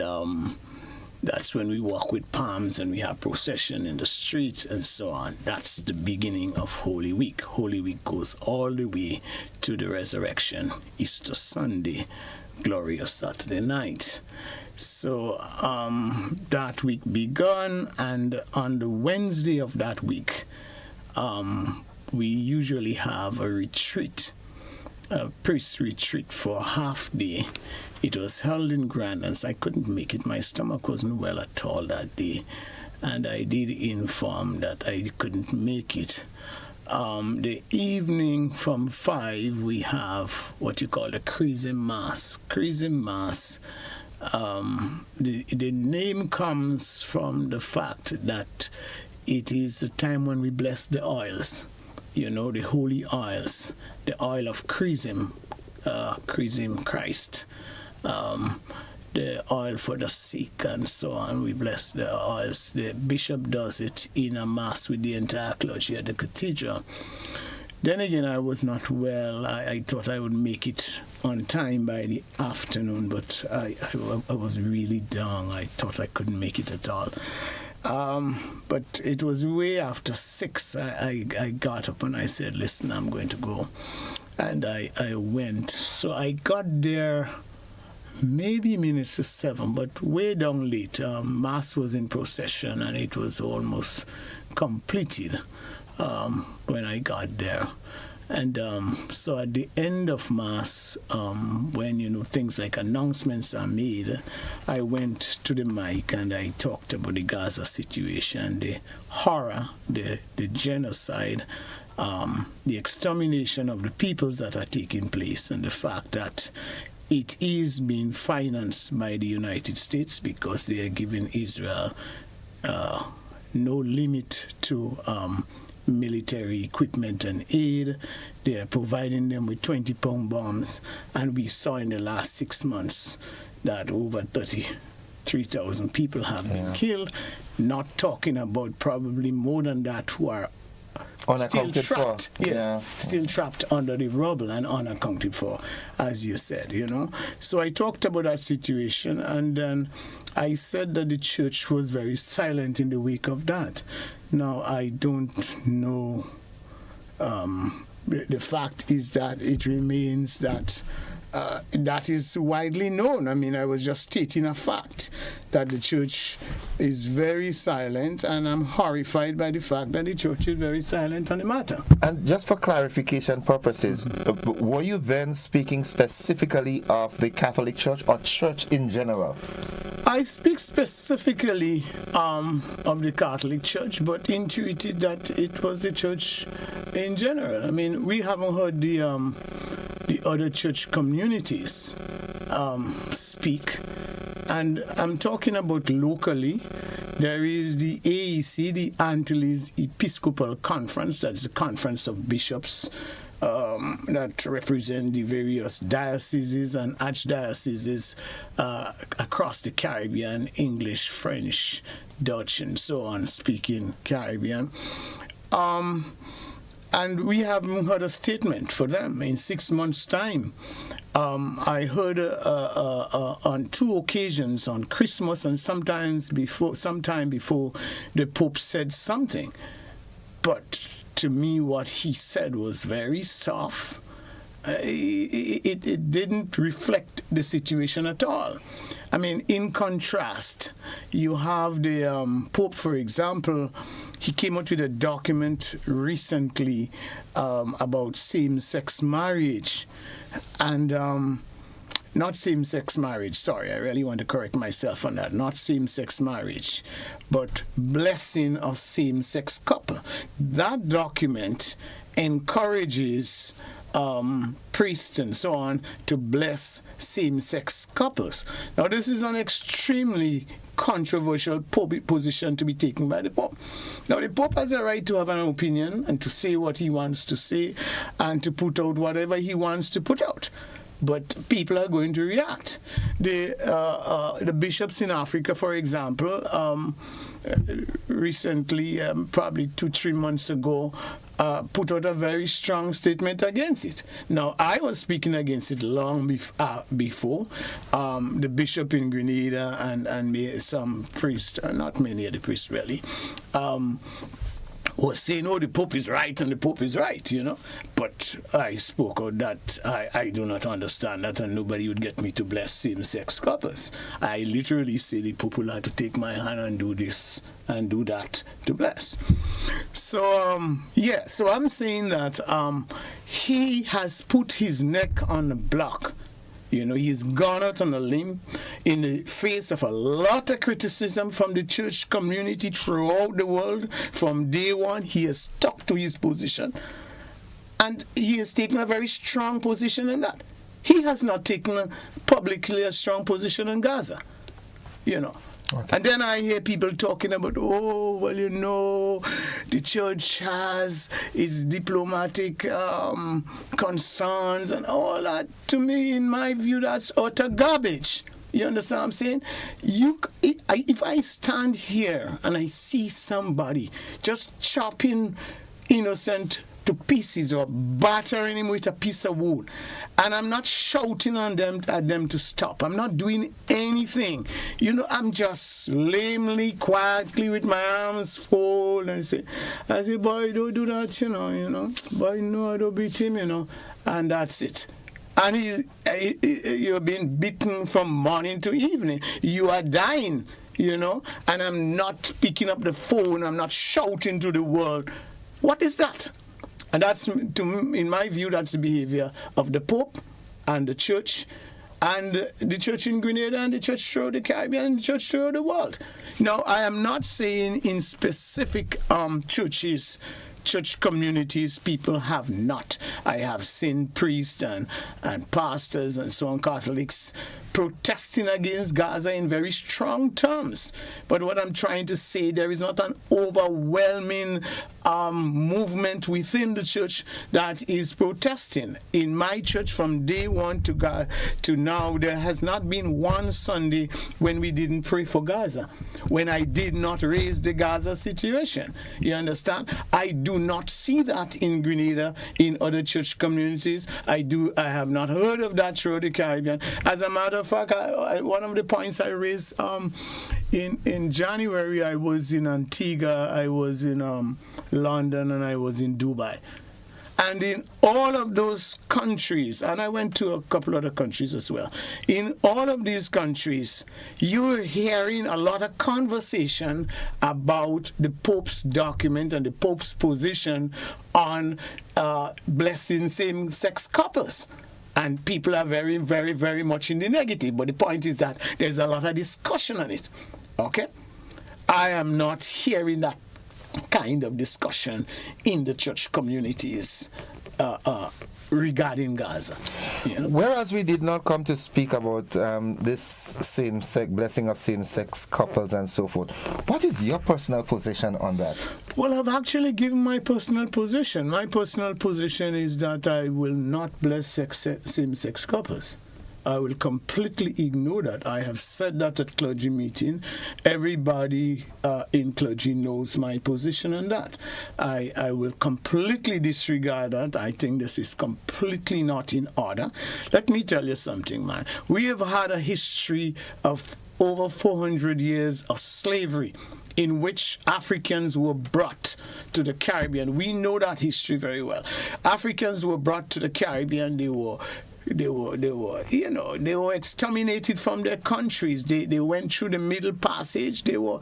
that's when we walk with palms and we have procession in the streets and so on. That's the beginning of Holy Week. Holy Week goes all the way to the resurrection, Easter Sunday, glorious Saturday night. So that week begun, and on the Wednesday of that week, we usually have a retreat, a priest retreat for a half day. It was held in Grenada. I couldn't make it. My stomach wasn't well at all that day, and I did inform that I couldn't make it. The evening from 5, we have what you call the Chrism Mass. Chrism Mass, the name comes from the fact that it is the time when we bless the oils, the holy oils, the oil of Chrism, Chrism Christ, the oil for the sick and so on. We bless the oils. The bishop does it in a mass with the entire clergy at the cathedral. Then again, I was not well. I thought I would make it on time by the afternoon, but I was really down. I thought I couldn't make it at all. But it was way after 6. I got up and I said, listen, I'm going to go. And I went. So I got there maybe minutes to 7, but way down late. Mass was in procession and it was almost completed when I got there. And so at the end of Mass, when, things like announcements are made, I went to the mic and I talked about the Gaza situation, the horror, the genocide, the extermination of the peoples that are taking place, and the fact that it is being financed by the United States because they are giving Israel no limit to military equipment and aid. They are providing them with 20-pound bombs, and we saw in the last 6 months that over 33,000 people have been killed, not talking about probably more than that who are still trapped. Still trapped under the rubble and unaccounted for, as you said, So I talked about that situation, and then I said that the church was very silent in the wake of that. Now, I don't know. The fact is that it remains that that is widely known. I mean, I was just stating a fact that the church is very silent, and I'm horrified by the fact that the church is very silent on the matter. And just for clarification purposes, were you then speaking specifically of the Catholic Church or church in general? I speak specifically of the Catholic Church, but intuited that it was the church in general. I mean, we haven't heard the other church communities speak. And I'm talking about locally. There is the AEC, the Antilles Episcopal Conference. That's the conference of bishops that represent the various dioceses and archdioceses across the Caribbean, English, French, Dutch, and so on, speaking Caribbean. And we haven't heard a statement for them in 6 months' time. I heard on 2 occasions, on Christmas and sometime before the Pope said something. But to me, what he said was very soft. It didn't reflect the situation at all. I mean, in contrast, you have the Pope, for example. He came out with a document recently about same-sex marriage. And not same-sex marriage, sorry, I really want to correct myself on that. Not same-sex marriage, but blessing of same-sex couple. That document encourages priests and so on to bless same-sex couples. Now, this is an extremely controversial position to be taken by the Pope. Now, the Pope has a right to have an opinion and to say what he wants to say and to put out whatever he wants to put out. But people are going to react. The bishops in Africa, for example, recently, probably 2-3 months ago, put out a very strong statement against it. Now, I was speaking against it long before. The bishop in Grenada and some priests, not many of the priests really, was saying, oh, the Pope is right and the Pope is right, But I spoke out that I do not understand that, and nobody would get me to bless same-sex couples. I literally say the Pope will have to take my hand and do this and do that to bless. So, so I'm saying that he has put his neck on the block. He's gone out on a limb in the face of a lot of criticism from the church community throughout the world. From day one, he has stuck to his position. And he has taken a very strong position in that. He has not taken publicly a strong position in Gaza. Okay. And then I hear people talking about, the church has its diplomatic concerns and all that. To me, in my view, that's utter garbage. You understand what I'm saying? If I stand here and I see somebody just chopping innocent to pieces or battering him with a piece of wood, and I'm not shouting at them to stop. I'm not doing anything. I'm just lamely, quietly with my arms folded and I say, boy, don't do that, Boy, no, don't beat him, And that's it. And you're being beaten from morning to evening. You are dying, and I'm not picking up the phone. I'm not shouting to the world. What is that? And that's, in my view, that's the behavior of the Pope and the church in Grenada and the church throughout the Caribbean and the church throughout the world. Now, I am not saying in specific churches church communities, people have not. I have seen priests and pastors and so on, Catholics, protesting against Gaza in very strong terms. But what I'm trying to say, there is not an overwhelming movement within the church that is protesting. In my church, from day one to now, there has not been one Sunday when we didn't pray for Gaza, when I did not raise the Gaza situation. You understand? I do not see that in Grenada, in other church communities. I have not heard of that throughout the Caribbean. As a matter of fact, one of the points I raised in January, I was in Antigua, I was in London, and I was in Dubai. And in all of those countries, and I went to a couple other countries as well, in all of these countries, you're hearing a lot of conversation about the Pope's document and the Pope's position on blessing same-sex couples. And people are very, very, very much in the negative. But the point is that there's a lot of discussion on it. Okay? I am not hearing that kind of discussion in the church communities regarding Gaza. You know? Whereas we did not come to speak about this same-sex blessing of same-sex couples and so forth, what is your personal position on that? Well, I've actually given my personal position. My personal position is that I will not bless same-sex couples. I will completely ignore that. I have said that at clergy meeting. Everybody in clergy knows my position on that. I will completely disregard that. I think this is completely not in order. Let me tell you something, man. We have had a history of over 400 years of slavery in which Africans were brought to the Caribbean. We know that history very well. Africans were brought to the Caribbean. They were exterminated from their countries. They went through the Middle Passage. They were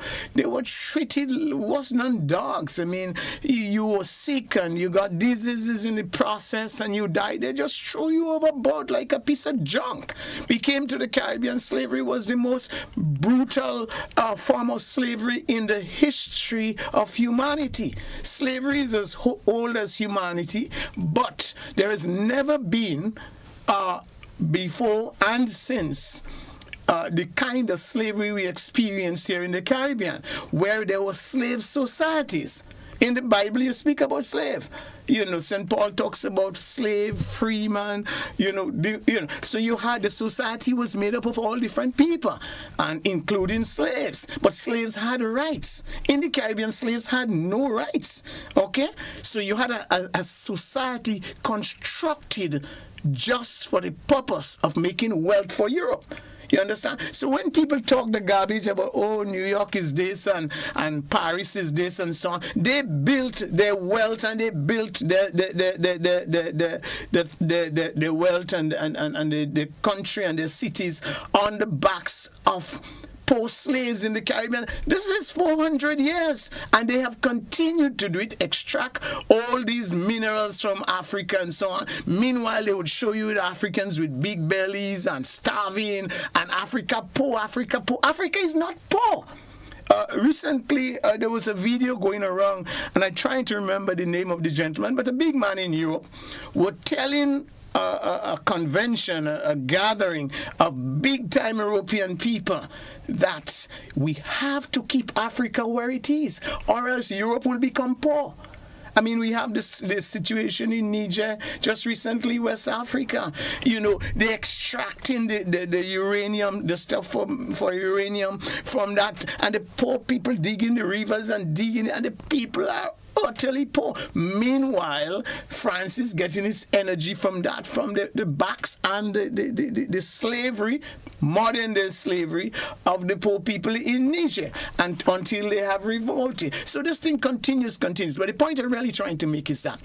treated worse than dogs. I mean, you were sick and you got diseases in the process and you died. They just threw you overboard like a piece of junk. We came to the Caribbean. Slavery was the most brutal form of slavery in the history of humanity. Slavery is as old as humanity, but there has never been before and since the kind of slavery we experienced here in the Caribbean, where there were slave societies. In the Bible, you speak about slave. St. Paul talks about slave, free man. So you had the society was made up of all different people, and including slaves. But slaves had rights. In the Caribbean, slaves had no rights. Okay, so you had a society constructed just for the purpose of making wealth for Europe. You understand? So when people talk the garbage about, oh, New York is this and Paris is this and so on, they built their wealth and they built the wealth and the country and the cities on the backs of poor slaves in the Caribbean. This is 400 years, and they have continued to do it, extract all these minerals from Africa and so on. Meanwhile, they would show you the Africans with big bellies and starving, and Africa poor, Africa poor. Africa is not poor. Recently, there was a video going around, and I'm trying to remember the name of the gentleman, but a big man in Europe was telling a convention, a gathering of big-time European people that we have to keep Africa where it is, or else Europe will become poor. I mean, we have this situation in Niger, just recently, West Africa. They're extracting the uranium, the stuff for uranium from that, and the poor people digging the rivers and the people are utterly poor. Meanwhile, France is getting its energy from that, from the backs and the slavery, modern day slavery of the poor people in Niger, and until they have revolted. So this thing continues. But the point I'm really trying to make is that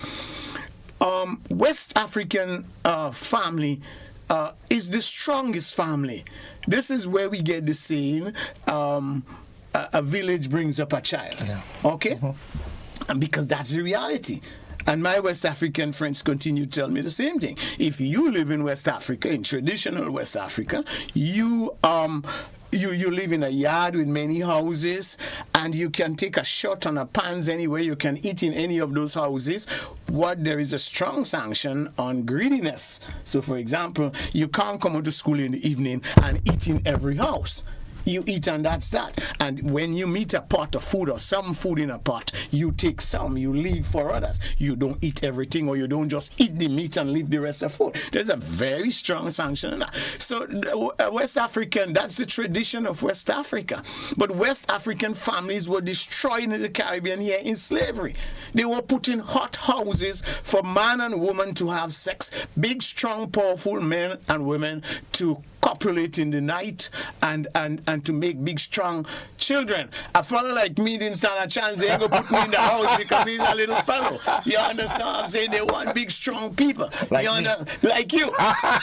West African family is the strongest family. This is where we get the saying, a village brings up a child. Yeah. Okay? Mm-hmm. And because that's the reality. And my West African friends continue to tell me the same thing. If you live in West Africa, in traditional West Africa, you live in a yard with many houses, and you can take a shot on a pans anywhere, you can eat in any of those houses. There is a strong sanction on greediness. So, for example, you can't come out to school in the evening and eat in every house. You eat and that's that. And when you meet a pot of food or some food in a pot, you take some, you leave for others. You don't eat everything, or you don't just eat the meat and leave the rest of food. There's a very strong sanction in that. So West African, that's the tradition of West Africa. But West African families were destroyed in the Caribbean here in slavery. They were put in hot houses for man and woman to have sex. Big, strong, powerful men and women to copulate in the night and to make big strong children. A fellow like me didn't stand a chance. They ain't gonna put me in the house because he's a little fellow. You understand what I'm saying? They want big strong people. Like you.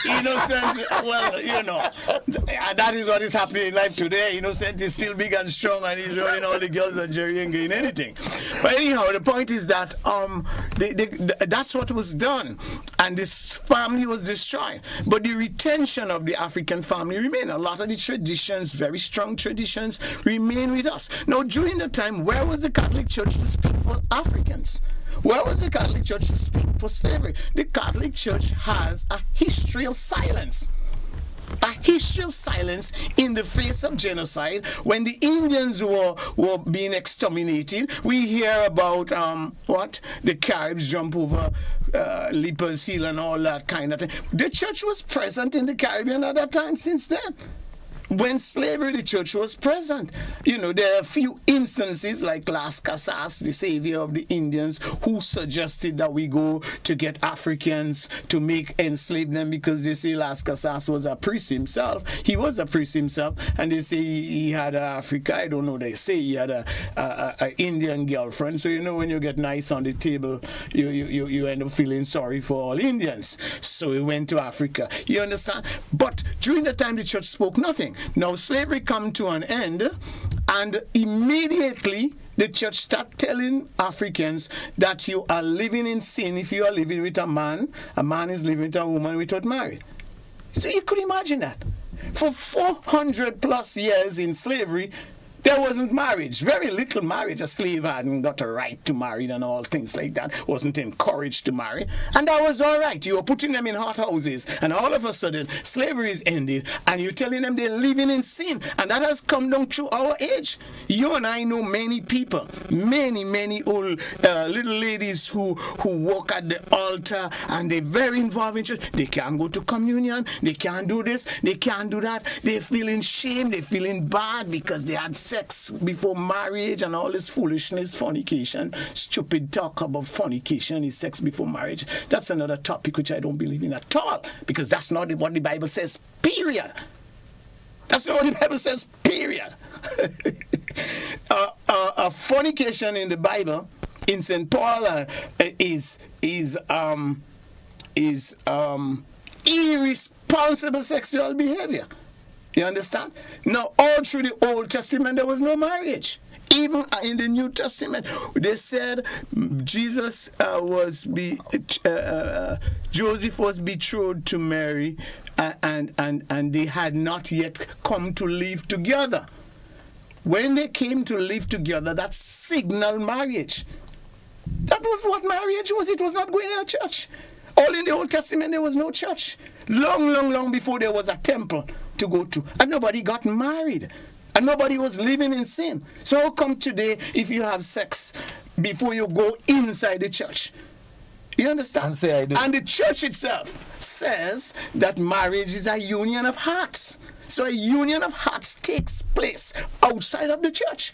Innocent, well, you know. And that is what is happening in life today. Innocent is still big and strong, and he's running all the girls and Jerry ain't getting anything. But anyhow, the point is that that's what was done, and this family was destroyed. But the retention of the African family remain. A lot of the traditions, very strong traditions, remain with us. Now, during the time, where was the Catholic Church to speak for Africans? Where was the Catholic Church to speak for slavery? The Catholic Church has a history of silence. A history of silence in the face of genocide. When the Indians were being exterminated, we hear about the Caribs jump over Leaper's Hill and all that kind of thing. The church was present in the Caribbean at that time since then. When slavery, the church was present. There are a few instances like Las Casas, the savior of the Indians, who suggested that we go to get Africans to enslave them, because they say Las Casas was a priest himself. He was a priest himself, and they say he had Africa. I don't know. They say he had a Indian girlfriend. So when you get nice on the table, you end up feeling sorry for all Indians. So he went to Africa. You understand? But during the time, the church spoke nothing. Now slavery come to an end, and immediately the church start telling Africans that you are living in sin if you are living with a man is living with a woman without marriage. So you could imagine that. For 400 plus years in slavery, there wasn't marriage, very little marriage. A slave hadn't got a right to marry and all things like that, wasn't encouraged to marry. And that was all right. You were putting them in hot houses, and all of a sudden, slavery is ended, and you're telling them they're living in sin. And that has come down through our age. You and I know many people, many old little ladies who work at the altar, and they're very involved in church. They can't go to communion, they can't do this, they can't do that. They're feeling shame, they're feeling bad because they had sex before marriage and all this foolishness, fornication, stupid talk about fornication is sex before marriage. That's another topic which I don't believe in at all, because that's not what the Bible says, period. That's not what the Bible says, period. Fornication in the Bible, in St. Paul, is irresponsible sexual behavior. You understand? Now, all through the Old Testament, there was no marriage. Even in the New Testament, they said Joseph was betrothed to Mary, and they had not yet come to live together. When they came to live together, that signaled marriage. That was what marriage was. It was not going in a church. All in the Old Testament, there was no church. Long before there was a temple to go to. And nobody got married. And nobody was living in sin. So how come today, if you have sex before you go inside the church? You understand? And say I do. And the church itself says that marriage is a union of hearts. So a union of hearts takes place outside of the church.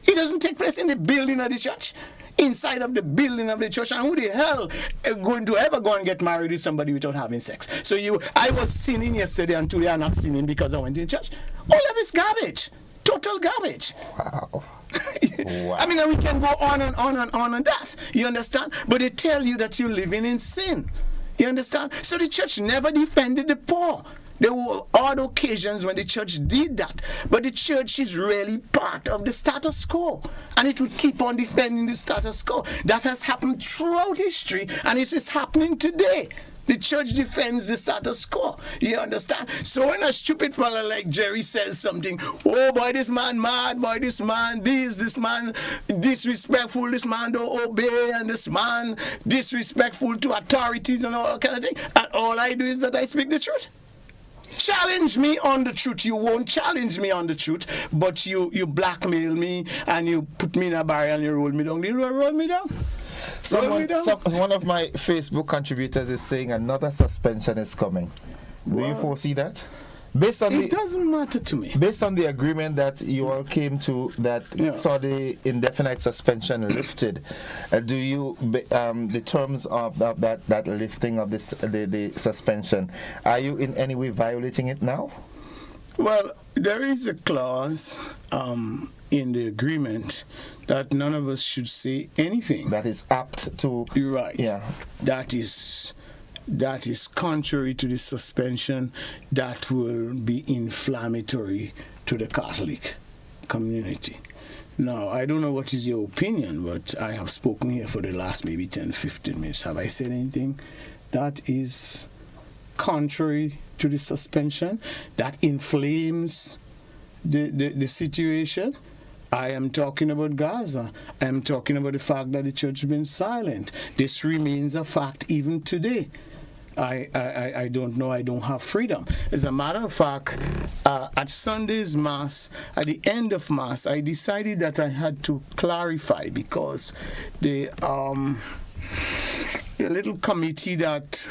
It doesn't take place in the building of the church. Inside of the building of the church. And who the hell going to ever go and get married with somebody without having sex? So I was sinning yesterday, and today I'm not sinning because I went to church. All of this garbage. Total garbage. Wow. Wow. I mean, we can go on and on and that. You understand? But they tell you that you're living in sin. You understand? So the church never defended the poor. There were odd occasions when the church did that. But the church is really part of the status quo. And it will keep on defending the status quo. That has happened throughout history, and it is happening today. The church defends the status quo. You understand? So when a stupid fella like Jerry says something, oh boy, this man mad, boy, this man this man disrespectful, this man don't obey, and this man disrespectful to authorities and all that kind of thing. And all I do is that I speak the truth. Challenge me on the truth. You won't challenge me on the truth, but you blackmail me and you put me in a barrel and you roll me down. You roll me down. One of my Facebook contributors is saying another suspension is coming. Do you foresee that? It doesn't matter to me. Based on the agreement that you all came to that saw the indefinite suspension lifted, do you, the terms of that lifting of the suspension, are you in any way violating it now? Well, there is a clause in the agreement that none of us should say anything that is apt to. You're right. Yeah. That is contrary to the suspension, that will be inflammatory to the Catholic community. Now, I don't know what is your opinion, but I have spoken here for the last maybe 10, 15 minutes. Have I said anything that is contrary to the suspension, that inflames the situation? I am talking about Gaza. I am talking about the fact that the church has been silent. This remains a fact even today. I don't know. I don't have freedom. As a matter of fact, at Sunday's Mass, at the end of Mass, I decided that I had to clarify because the little committee that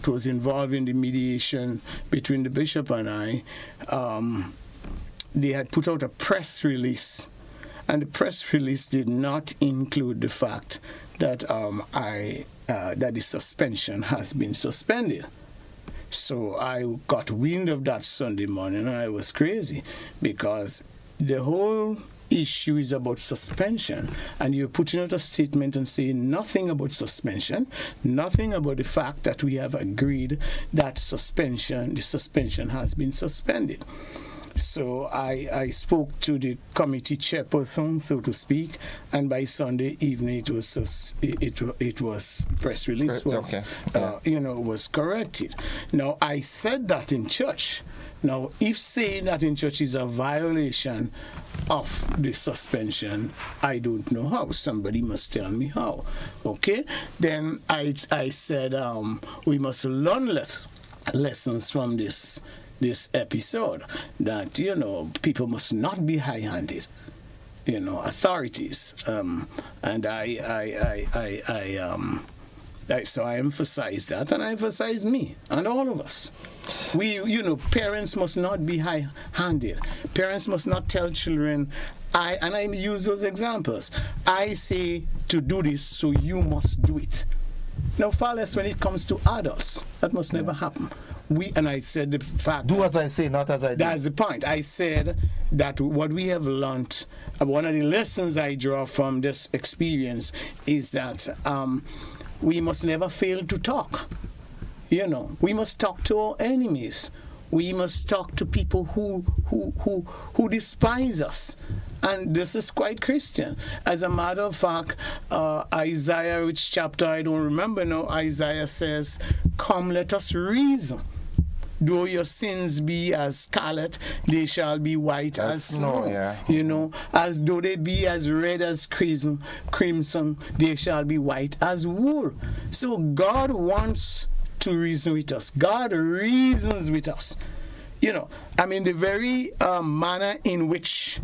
was involved in the mediation between the bishop and I, they had put out a press release, and the press release did not include the fact that that the suspension has been suspended. So I got wind of that Sunday morning, and I was crazy because the whole issue is about suspension, and you're putting out a statement and saying nothing about suspension, nothing about the fact that we have agreed that the suspension has been suspended. So I spoke to the committee chairperson, so to speak, and by Sunday evening it was press release was corrected. Now I said that in church. Now if saying that in church is a violation of the suspension, I don't know how. Somebody must tell me how. Okay? Then I said we must learn lessons from this episode, that people must not be high-handed, authorities, and so I emphasize that, and I emphasize me and all of us. Parents must not be high-handed. Parents must not tell children, and I use those examples. I say to do this, so you must do it. Now, far less when it comes to adults. That must never happen. And I said the fact. Do as I say, not as I do. That's the point. I said that what we have learned, one of the lessons I draw from this experience is that we must never fail to talk. We must talk to our enemies. We must talk to people who despise us. And this is quite Christian. As a matter of fact, Isaiah, which chapter I don't remember now, Isaiah says, "Come, let us reason. Though your sins be as scarlet, they shall be white as snow." As though they be as red as crimson, they shall be white as wool. So God wants to reason with us. God reasons with us. The very manner in which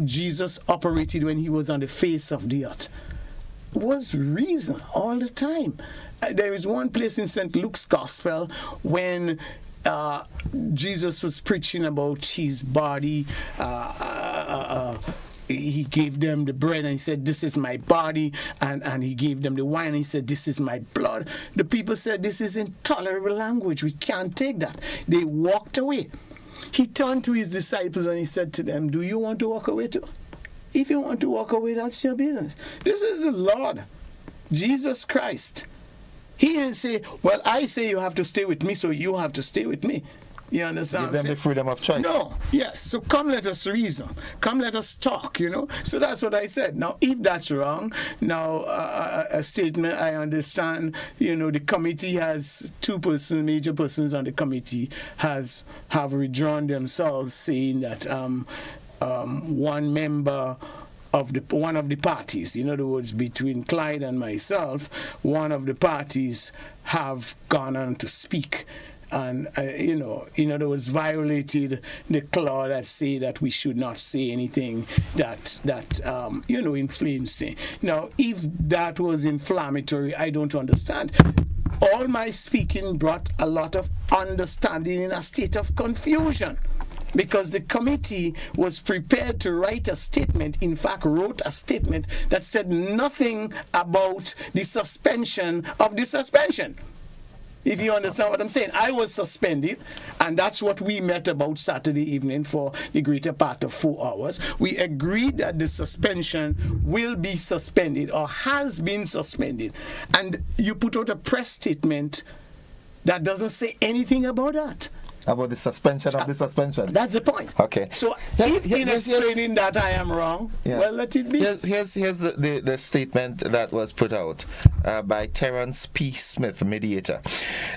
Jesus operated when he was on the face of the earth was reason all the time. There is one place in St. Luke's Gospel when Jesus was preaching about his body. He gave them the bread and he said, "This is my body," and he gave them the wine and he said, "This is my blood." The people said, "This is intolerable language. We can't take that." They walked away. He turned to his disciples and he said to them, "Do you want to walk away too? If you want to walk away, that's your business." This is the Lord, Jesus Christ. He didn't say, "Well, I say you have to stay with me, so you have to stay with me." You understand? Give them the freedom of choice. No, yes. So come let us reason. Come let us talk, So that's what I said. Now, if that's wrong, now a statement, I understand, the committee has major persons on the committee have withdrawn themselves, saying that one member of one of the parties, in other words, between Clyde and myself, one of the parties have gone on to speak and, in other words, violated the clause that say that we should not say anything that inflames things. Now, if that was inflammatory, I don't understand. All my speaking brought a lot of understanding in a state of confusion, because the committee was prepared to write a statement, in fact wrote a statement that said nothing about the suspension of the suspension. If you understand what I'm saying. I was suspended, and that's what we met about Saturday evening for the greater part of 4 hours. We agreed that the suspension will be suspended or has been suspended. And you put out a press statement that doesn't say anything about that. About the suspension of the suspension. That's the point. Okay. So if in explaining that I am wrong, well, let it be. Here's the statement that was put out by Terence P. Smith, mediator.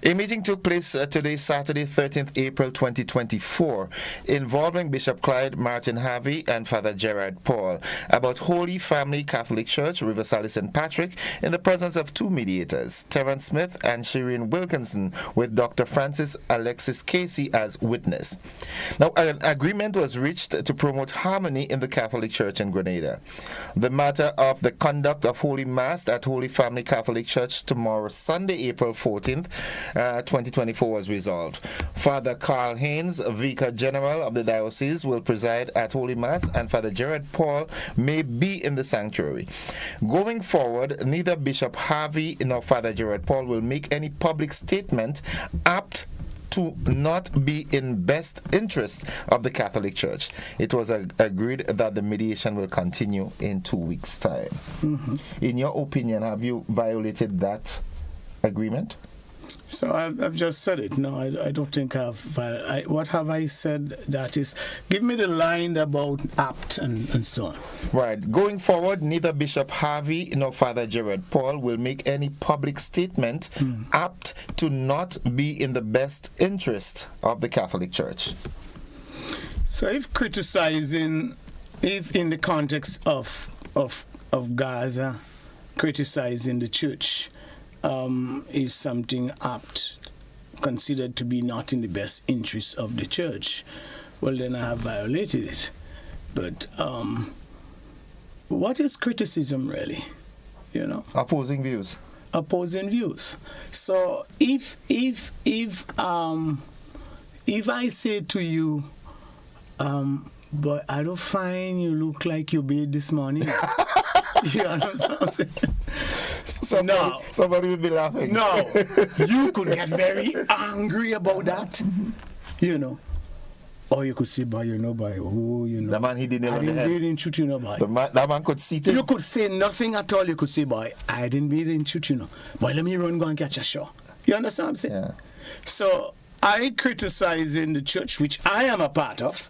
A meeting took place today, Saturday, 13th April 2024, involving Bishop Clyde Martin Harvey and Father Gerard Paul about Holy Family Catholic Church, Riverside St. Patrick, in the presence of two mediators, Terence Smith and Shireen Wilkinson, with Dr. Francis Alexis Casey as witness. Now, an agreement was reached to promote harmony in the Catholic Church in Grenada. The matter of the conduct of Holy Mass at Holy Family Catholic Church tomorrow, Sunday, April 14th, 2024, was resolved. Father Carl Haynes, Vicar General of the Diocese, will preside at Holy Mass, and Father Gerard Paul may be in the sanctuary. Going forward, neither Bishop Harvey nor Father Gerard Paul will make any public statement apt to not be in best interest of the Catholic Church. It was agreed that the mediation will continue in 2 weeks' time. Mm-hmm. In your opinion, have you violated that agreement? So I've just said it. No, I don't think what have I said? That is, give me the line about apt and so on. Right. Going forward, neither Bishop Harvey nor Father Gerard Paul will make any public statement apt to not be in the best interest of the Catholic Church. So if in the context of Gaza, criticizing the church is something considered to be not in the best interest of the church, well, then I have violated it. But what is criticism really? Opposing views. Opposing views. So if I say to you, but I don't find you look like you bathed this morning. You understand what I'm saying? Somebody would be laughing. No, you could get very angry about that, Or you could say, boy, the man he didn't shoot, boy. That man could see things. You could say nothing at all. You could say, boy, I didn't beat in shoot, Boy, let me run, go and catch a show. You understand what I'm saying? Yeah. So I criticize in the church, which I am a part of.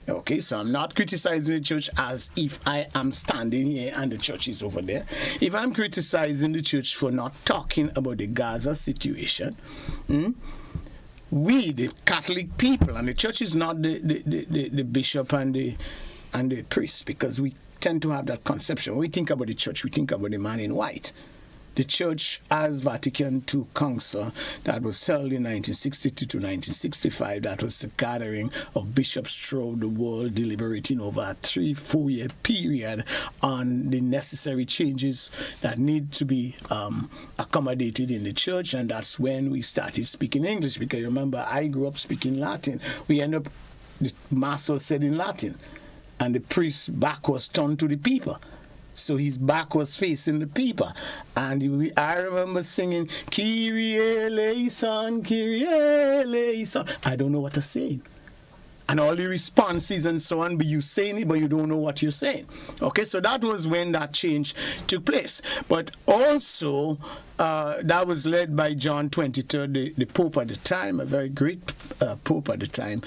Okay, so I'm not criticizing the church as if I am standing here and the church is over there. If I'm criticizing the church for not talking about the Gaza situation, we, the Catholic people, and the church is not the bishop and the priest, because we tend to have that conception. When we think about the church, we think about the man in white. The church, as Vatican II Council, that was held in 1962 to 1965, that was the gathering of bishops throughout the world deliberating over a 3-4 year period on the necessary changes that need to be accommodated in the church. And that's when we started speaking English, because remember, I grew up speaking Latin. The Mass was said in Latin, and the priest's back was turned to the people. So his back was facing the people. And I remember singing, Kyrie eleison, Kyrie eleison. I don't know what to say. and all the responses and so on, but you saying it, but you don't know what you're saying. Okay, so that was when that change took place. But also, that was led by John 23rd, the Pope at the time, a very great Pope at the time.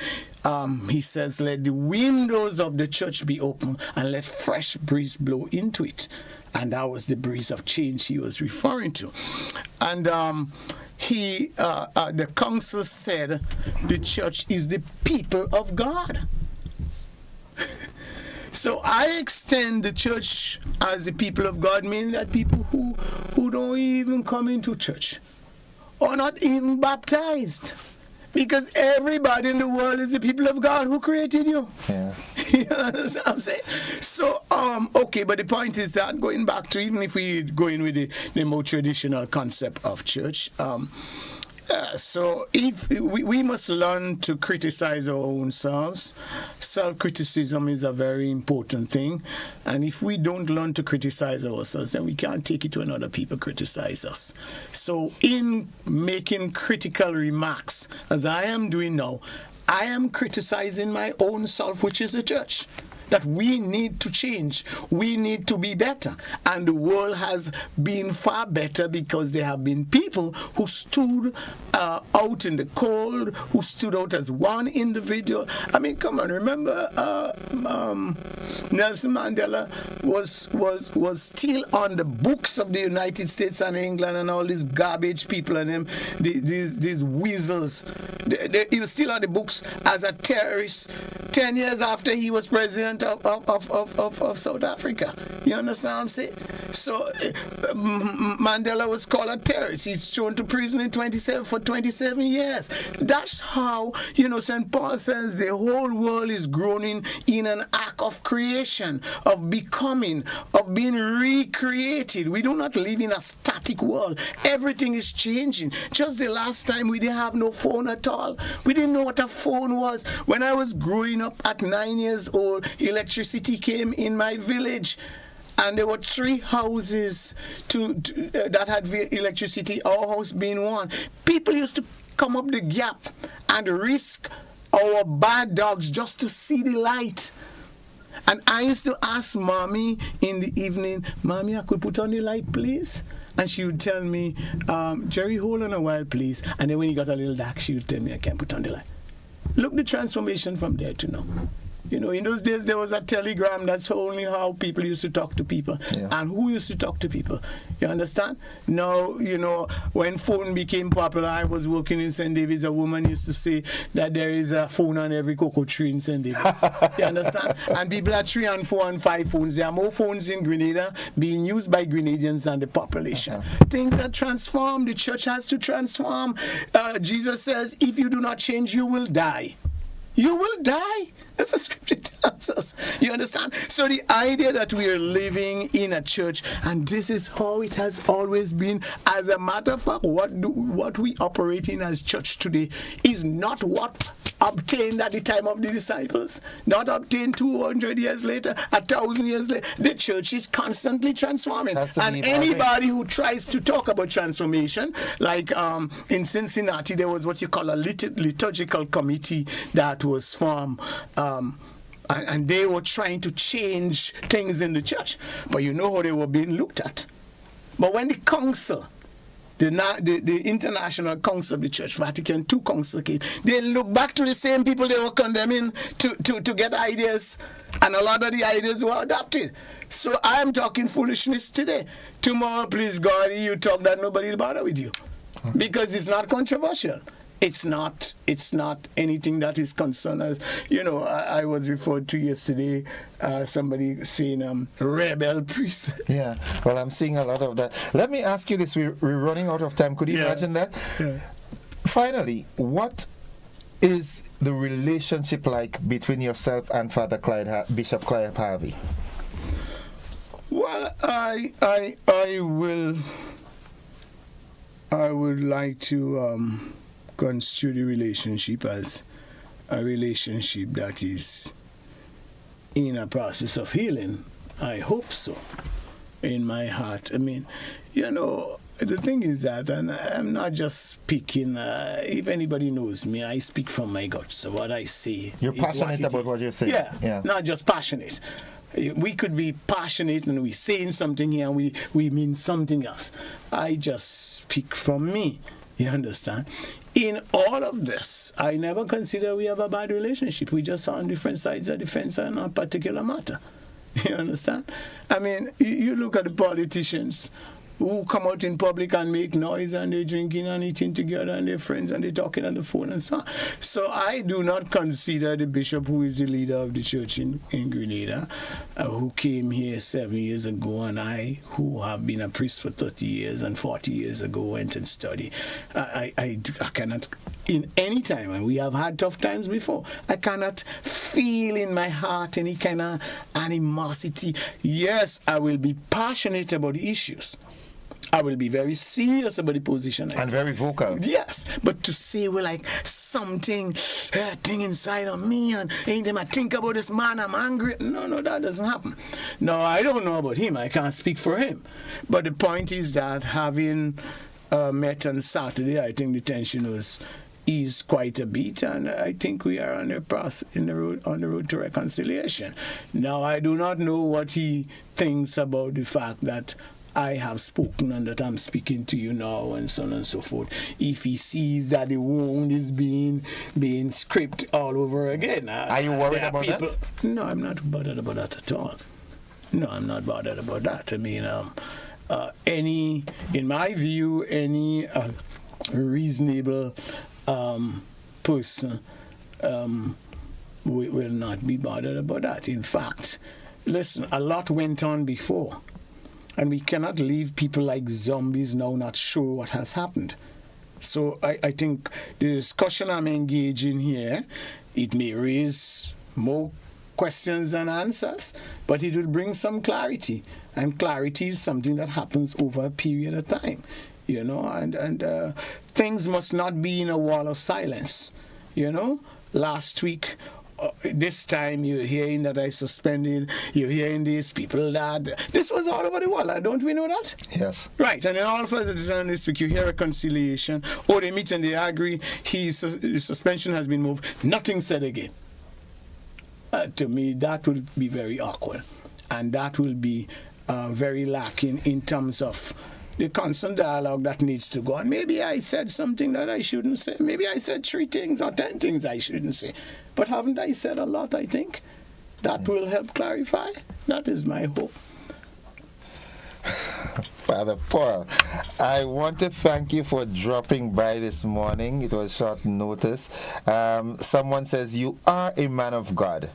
He says, let the windows of the church be open and let fresh breeze blow into it. And that was the breeze of change he was referring to. And the council said the church is the people of God. So I extend the church as the people of God, meaning that people who don't even come into church or not even baptized. Because everybody in the world is the people of God who created you. Yeah. You understand what I'm saying? So, okay, but the point is that going back to, even if we go in with the more traditional concept of church, so if we must learn to criticize our own selves. Self-criticism is a very important thing, and if we don't learn to criticize ourselves, then we can't take it when other people criticize us. So in making critical remarks, as I am doing now, I am criticizing my own self, which is the church. That we need to change. We need to be better. And the world has been far better because there have been people who stood out in the cold, who stood out as one individual. I mean, come on, remember Nelson Mandela was still on the books of the United States and England, and all these garbage people and them, these weasels. He was still on the books as a terrorist 10 years after he was president of South Africa. You understand what I'm saying? So Mandela was called a terrorist. He's thrown to prison for 27 years. That's how, St. Paul says the whole world is groaning in an act of creation, of becoming, of being recreated. We do not live in a static world. Everything is changing. Just the last time we didn't have no phone at all. We didn't know what a phone was. When I was growing up at 9 years old, electricity came in my village, and there were 3 houses that had electricity, our house being one. People used to come up the gap and risk our bad dogs just to see the light. And I used to ask Mommy in the evening, Mommy, I could put on the light, please? And she would tell me, Jerry, hold on a while, please. And then when you got a little dark, she would tell me I can't put on the light. Look the transformation from there to now. In those days, there was a telegram. That's only how people used to talk to people. Yeah. And who used to talk to people? You understand? Now, when phone became popular, I was working in St. David's. A woman used to say that there is a phone on every cocoa tree in St. David's. You understand? And people have 3 and 4 and 5 phones. There are more phones in Grenada being used by Grenadians than the population. Things that transform. The church has to transform. Jesus says, if you do not change, you will die. You will die. That's what Scripture tells us. You understand? So the idea that we are living in a church, and this is how it has always been. As a matter of fact, what we operate in as church today is not what obtained at the time of the disciples, not obtained 200 years later, 1,000 years later. The church is constantly transforming. And anybody who tries to talk about transformation, like in Cincinnati, there was what you call a liturgical committee that was formed. And they were trying to change things in the church. But you know how they were being looked at. But when the council, the International Council of the Church, Vatican II Council came, they looked back to the same people they were condemning to get ideas. And a lot of the ideas were adopted. So I am talking foolishness today. Tomorrow, please God, you talk that nobody will bother with you. Because it's not controversial. It's not anything that is concerned as, I was referred to yesterday, somebody saying rebel priest. Yeah, well, I'm seeing a lot of that. Let me ask you this, we're running out of time. Could you imagine that? Yeah. Finally, what is the relationship like between yourself and Father Bishop Clyde Harvey? Well, I would like to construe the relationship as a relationship that is in a process of healing. I hope so, in my heart. I mean, the thing is that, and I'm not just speaking, if anybody knows me, I speak from my guts. So what I say. You're passionate about what you're saying. Yeah, not just passionate. We could be passionate and we're saying something here and we mean something else. I just speak from me. You understand? In all of this, I never consider we have a bad relationship. We just on different sides of the fence on a particular matter. You understand? I mean, you look at the politicians who come out in public and make noise and they're drinking and eating together and they're friends and they're talking on the phone and so on. So I do not consider the bishop who is the leader of the church in Grenada, who came here 7 years ago, and I, who have been a priest for 30 years and 40 years ago, went and studied. I cannot, in any time, and we have had tough times before, I cannot feel in my heart any kind of animosity. Yes, I will be passionate about the issues. I will be very serious about the position. And very vocal. Yes, but to say, well, like something, thing inside of me, and anytime I think about this man, I'm angry. No, that doesn't happen. No, I don't know about him. I can't speak for him. But the point is that having met on Saturday, I think the tension was eased quite a bit, and I think we are on the road to reconciliation. Now, I do not know what he thinks about the fact that I have spoken and that I'm speaking to you now and so on and so forth. If he sees that the wound is being scraped all over again. Are you worried about that? No, I'm not bothered about that at all. No, I'm not bothered about that. I mean, in my view, any reasonable person will not be bothered about that. In fact, listen, a lot went on before. And we cannot leave people like zombies now not sure what has happened. So I think the discussion I'm engaging here, it may raise more questions than answers, but it will bring some clarity. And clarity is something that happens over a period of time, you know, and things must not be in a wall of silence, you know. Last week, this time you're hearing that I suspended, you're hearing these people that this was all over the world. Don't we know that? Yes. Right, and then all of a sudden this week you hear reconciliation, or they meet and they agree, the suspension has been moved, nothing said again. To me, that will be very awkward, and that will be very lacking in terms of the constant dialogue that needs to go on. Maybe I said something that I shouldn't say. Maybe I said 3 things or 10 things I shouldn't say. But haven't I said a lot, I think? That will help clarify. That is my hope. Father Paul, I want to thank you for dropping by this morning. It was short notice. Someone says, you are a man of God.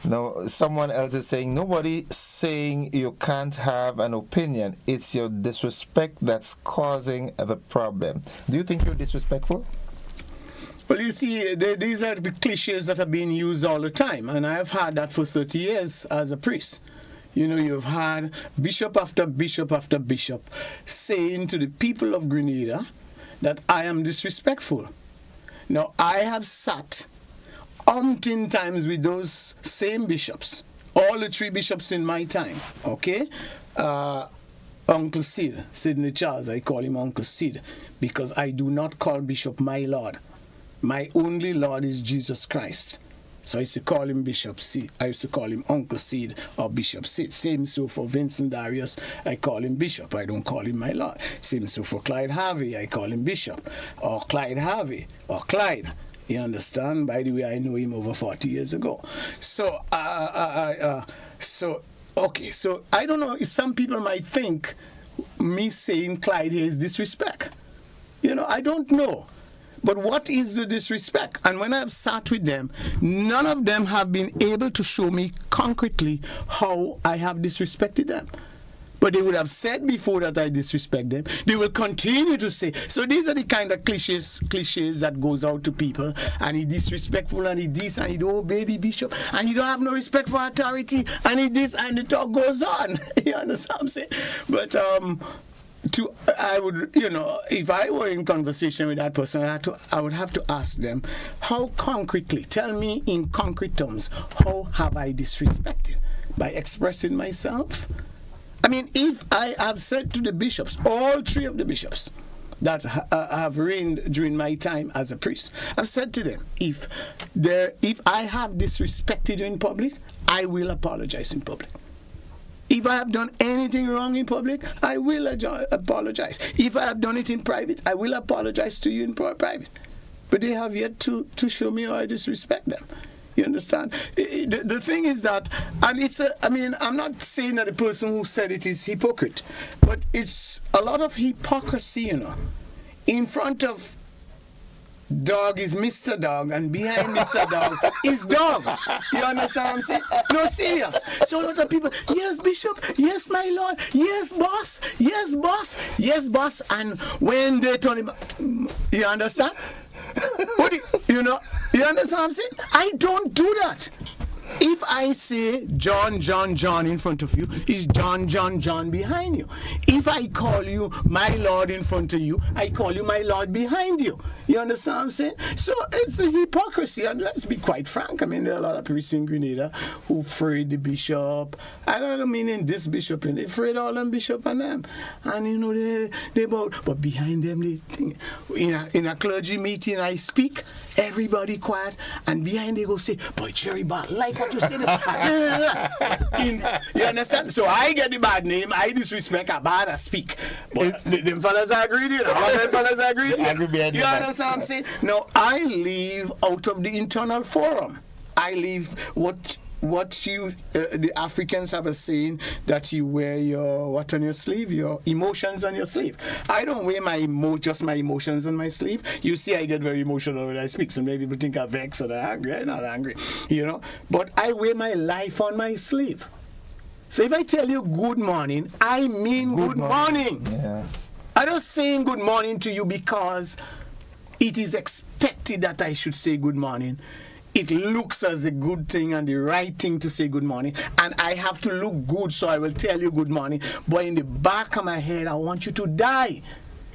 Now, someone else is saying, nobody saying you can't have an opinion. It's your disrespect that's causing the problem. Do you think you're disrespectful? Well, you see, these are the cliches that are being used all the time, and I've had that for 30 years as a priest. You know, you've had bishop after bishop after bishop saying to the people of Grenada that I am disrespectful. Now, I have sat umpteen times with those same bishops, all the 3 bishops in my time, okay? Uncle Sid, Sidney Charles, I call him Uncle Sid, because I do not call Bishop my Lord. My only Lord is Jesus Christ. So I used to call him Bishop Sid. I used to call him Uncle Sid or Bishop Sid. Same so for Vincent Darius, I call him Bishop. I don't call him my Lord. Same so for Clyde Harvey, I call him Bishop. Or Clyde Harvey, or Clyde. You understand? By the way, I know him over 40 years ago. So, okay, so I don't know if some people might think me saying Clyde here is disrespect. You know, I don't know. But what is the disrespect? And when I've sat with them, none of them have been able to show me concretely how I have disrespected them. But they would have said before that I disrespect them. They will continue to say. So these are the kind of cliches that goes out to people. And he disrespectful, and he this, and he don't obey the bishop, and he don't have no respect for authority, and he this, and the talk goes on. You understand what I'm saying? But I would, you know, if I were in conversation with that person, I would have to ask them, how concretely, tell me in concrete terms, how have I disrespected? By expressing myself? I mean, if I have said to the bishops, all three of the bishops that have reigned during my time as a priest, I've said to them, if I have disrespected you in public, I will apologize in public. If I have done anything wrong in public, I will apologize. If I have done it in private, I will apologize to you in private. But they have yet to show me how I disrespect them. You understand? The thing is that, and I'm not saying that the person who said it is hypocrite, but it's a lot of hypocrisy, you know. In front of dog is Mr. Dog, and behind Mr. Dog is dog. You understand what I'm saying? No, serious. So a lot of people, yes, Bishop, yes, my Lord, yes, boss, yes, boss, yes, boss. And when they told him, you understand? You understand what I'm saying? I don't do that. If I say John, John, John in front of you, is John, John, John behind you. If I call you my Lord in front of you, I call you my Lord behind you. You understand what I'm saying? So it's the hypocrisy, and let's be quite frank. I mean, there are a lot of priests in Grenada who afraid the bishop. I don't mean in this bishop, and they afraid all them bishop and them. And you know, they both, but behind them, in a clergy meeting, I speak, everybody quiet, and behind they go say, boy, Jerry, but like what you said. You understand? So I get the bad name, I disrespect, I bad, I speak. But them fellas agree, you know? All them fellas agree. You understand what I'm saying? No, I leave out of the internal forum. I leave what you the Africans have a saying that you wear your what on your sleeve, your emotions on your sleeve. I don't wear just my emotions on my sleeve. You see, I get very emotional when I speak, so maybe people think I'm vexed or angry. I'm not angry, you know. But I wear my life on my sleeve. So if I tell you good morning, I mean good morning. Yeah. I don't saying good morning to you because it is expected that I should say good morning. It looks as a good thing and the right thing to say good morning, and I have to look good, so I will tell you good morning. But in the back of my head, I want you to die.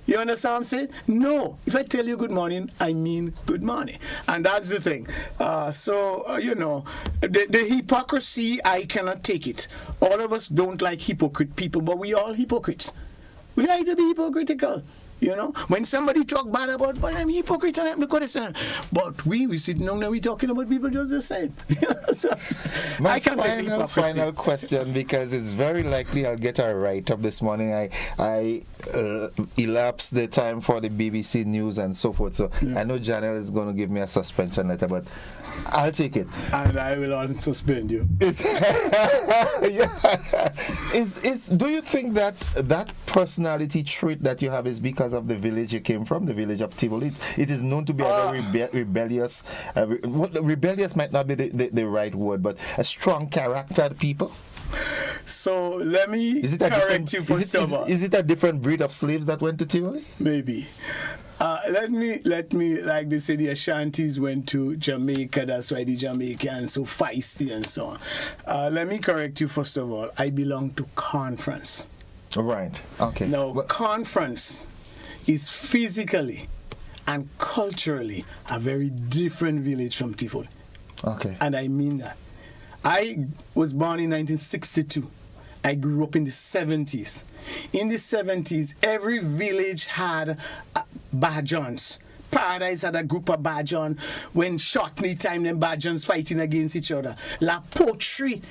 You understand what I'm saying? No. If I tell you good morning, I mean good morning. And that's the thing. You know, the hypocrisy, I cannot take it. All of us don't like hypocrite people, but we all hypocrites. We like to be hypocritical. You know, when somebody talk bad about, but I'm hypocrite and I'm the Kurdistan. But we sit down and we talking about people just the same. So, My final question, because it's very likely I'll get a write-up this morning. I elapsed the time for the BBC News and so forth. So I know Janelle is going to give me a suspension letter, but I'll take it. And I will also suspend you. Do you think that personality trait that you have is because of the village you came from, the village of Tivoli? It is known to be a very rebellious. Rebellious might not be the right word, but a strong charactered people. So let me correct you first of all. Is it a different breed of slaves that went to Tivoli? Maybe. Let me, like they say, the Ashantis went to Jamaica. That's why the Jamaicans so feisty and so on. Let me correct you first of all. I belong to Conference. Right. Okay. Now, Conference is physically and culturally a very different village from Tivoli. Okay. And I mean that. I was born in 1962. I grew up in the 70s. In the 70s, every village had Bajans. Paradise had a group of Bajan. When shortly time, them Bajans fighting against each other. La Poterie.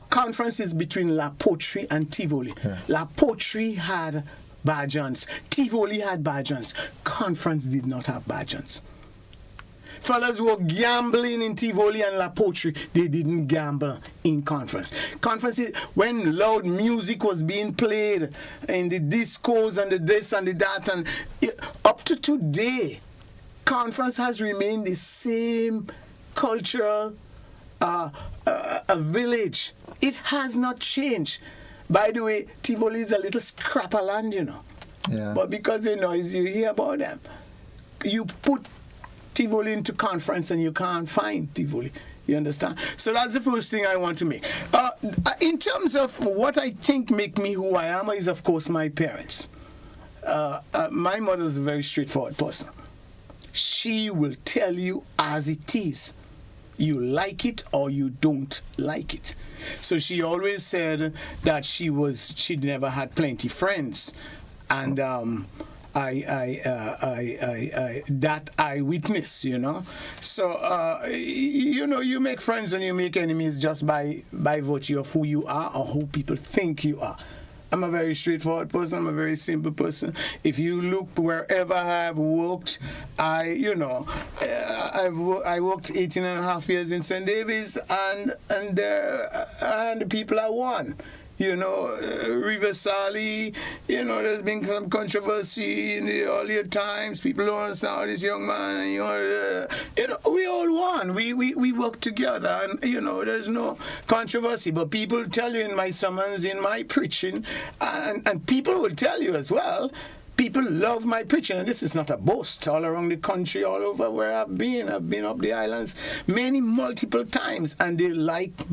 Conferences between La Poterie and Tivoli. Yeah. La Poterie had Bajans. Tivoli had Bajans. Conference did not have Bajans. Fellas were gambling in Tivoli and La Poterie. They didn't gamble in Conference. Conferences, when loud music was being played in the discos and the this and the that, and up to today, Conference has remained the same cultural a village. It has not changed. By the way, Tivoli is a little scrap of land, you know. Yeah. But because the noise you hear about them, you put Tivoli into Conference and you can't find Tivoli. You understand? So that's the first thing I want to make. In terms of what I think make me who I am is, of course, my parents. My mother is a very straightforward person. She will tell you as it is. you like it or you don't like it. So she always said that she'd never had plenty friends, and that I witness, So, you make friends and you make enemies just by virtue of who you are or who people think you are. I'm a very straightforward person. I'm a very simple person. If you look wherever I've worked, I worked 18 and a half years in St. David's, and the people are one. River Sally, there's been some controversy in the earlier times. People don't understand how this young man, we all one. We work together, and, there's no controversy. But people tell you in my sermons, in my preaching, and people will tell you as well, people love my preaching, and this is not a boast. All around the country, all over where I've been up the islands multiple times, and they like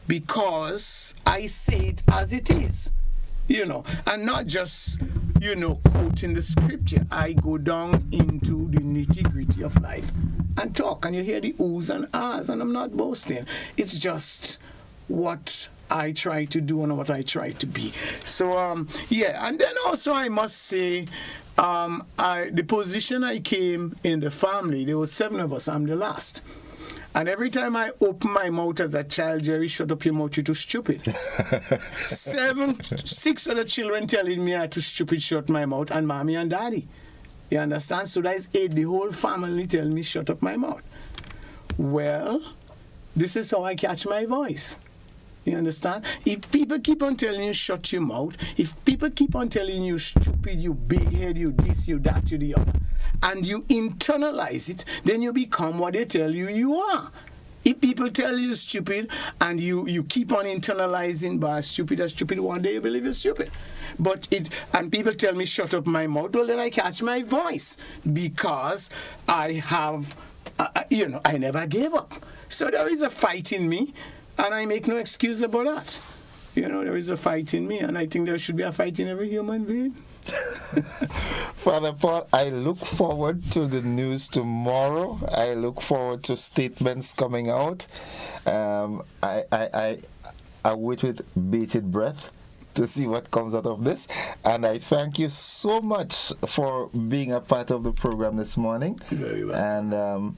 because I say it as it is, and not just, quoting the scripture. I go down into the nitty-gritty of life and talk, and you hear the oohs and ahs, and I'm not boasting. It's just what I try to do and what I try to be. So, and then also I must say, the position I came in the family, there were 7 of us, I'm the last. And every time I open my mouth as a child, Jerry, shut up your mouth, you're too stupid. 6 other children telling me I too stupid, shut my mouth, and mommy and daddy. You understand? So that is 8. The whole family tell me shut up my mouth. Well, this is how I catch my voice. You understand? If people keep on telling you shut your mouth, if people keep on telling you stupid, you big head, you this, you that, you the other, and you internalize it, then you become what they tell you you are. If people tell you stupid and you keep on internalizing by stupid, one day you believe you're stupid. And people tell me shut up my mouth, well then I catch my voice because I have, I never gave up. So there is a fight in me, and I make no excuse about that. There is a fight in me, and I think there should be a fight in every human being. Father Paul, I look forward to the news tomorrow. I look forward to statements coming out. I wait with bated breath to see what comes out of this. And I thank you so much for being a part of the program this morning. Very well. And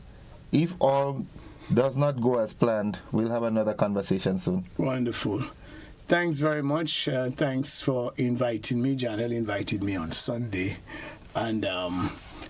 if all does not go as planned, we'll have another conversation soon. Wonderful. Thanks very much. Thanks for inviting me. Janelle invited me on Sunday, and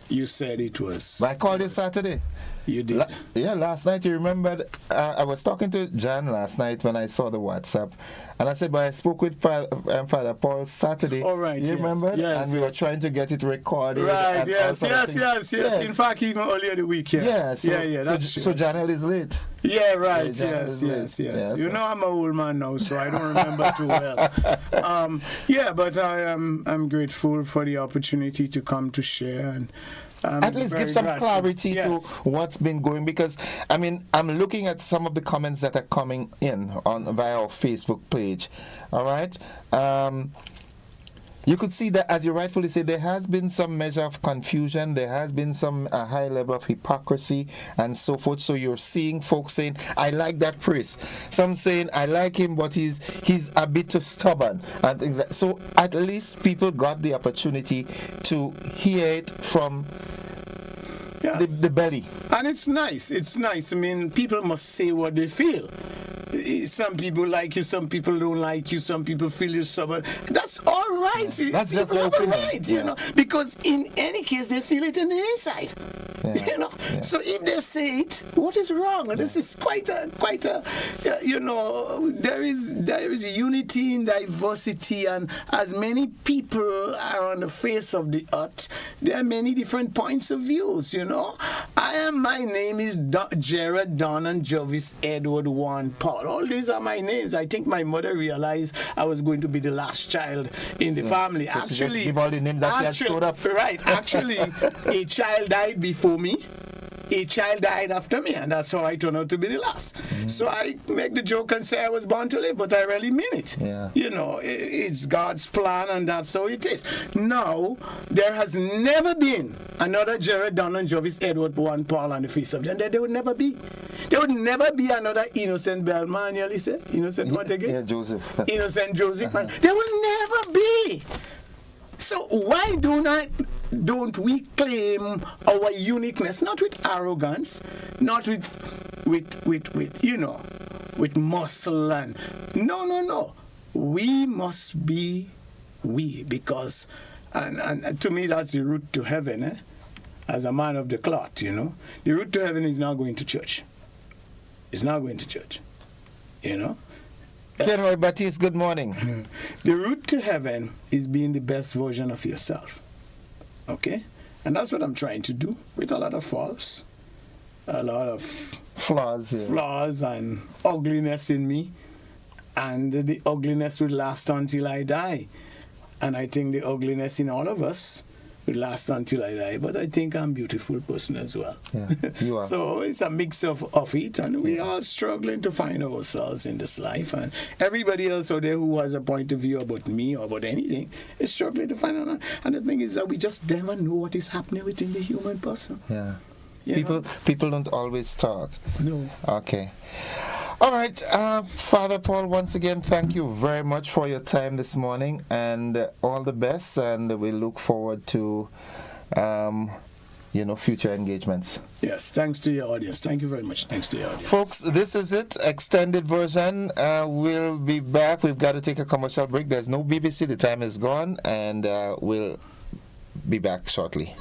you said it was... I called you Saturday. You did? Last night. You remembered, I was talking to Jan last night when I saw the WhatsApp, and I said, but I spoke with Father Paul Saturday. All right, you remember? Yes, and we were trying to get it recorded. Right, yes. In fact, even earlier the week, that's true. So Janelle is late. Yeah, right, yes. I'm an old man now, so I don't remember too well. But I'm grateful for the opportunity to come to share, and at least give some clarity to what's been going, because I'm looking at some of the comments that are coming in via our Facebook page. All right. You could see that, as you rightfully say, there has been some measure of confusion. There has been some high level of hypocrisy and so forth. So you're seeing folks saying, I like that priest. Some saying, I like him, but he's a bit too stubborn. And things like. So at least people got the opportunity to hear it from the belly. And it's nice. People must say what they feel. Some people like you, some people don't like you, some people feel you're stubborn. That's all right. That's just their opinion. Because in any case, they feel it in the inside. So if they say it, what is wrong? This is quite a there is unity in diversity, and as many people are on the face of the earth, there are many different points of views. My name is Jared, Don, and Jovis, Edward, Juan, Paul. All these are my names. I think my mother realized I was going to be the last child in the family. So actually, just give all the names that she had stored up. Right. Actually, a child died before me. a child died after me, and that's how I turned out to be the last. So I make the joke and say I was born to live, but I really mean it. Yeah. You know, it's God's plan, and that's how it is. Now, there has never been another Jared Donald, Jovis, Edward, One, Paul on the face of the earth. There would never be. There would never be another Innocent Bellman, you say? Innocent what again? Yeah, Joseph. Innocent Joseph. Man. There will never be. So why don't we claim our uniqueness, not with arrogance, not with muscle and no. We must be we, because and to me that's the route to heaven, as a man of the cloth, the route to heaven is not going to church. It's not going to church. Kenroy Baptiste, good morning. The route to heaven is being the best version of yourself. Okay? And that's what I'm trying to do, with a lot of faults, a lot of flaws and ugliness in me. And the ugliness will last until I die. And I think the ugliness in all of us will last until I die. But I think I'm a beautiful person as well. Yeah, you are. So it's a mix of it, and we are struggling to find ourselves in this life. And everybody else out there who has a point of view about me or about anything is struggling to find out. And the thing is that we just never know what is happening within the human person. Yeah. People don't always talk. No. Okay. All right, Father Paul, once again, thank you very much for your time this morning, and all the best, and we look forward to, future engagements. Yes, thanks to your audience. Thank you very much. Thanks to your audience. Folks, this is it, extended version. We'll be back. We've got to take a commercial break. There's no BBC. The time is gone, and we'll be back shortly.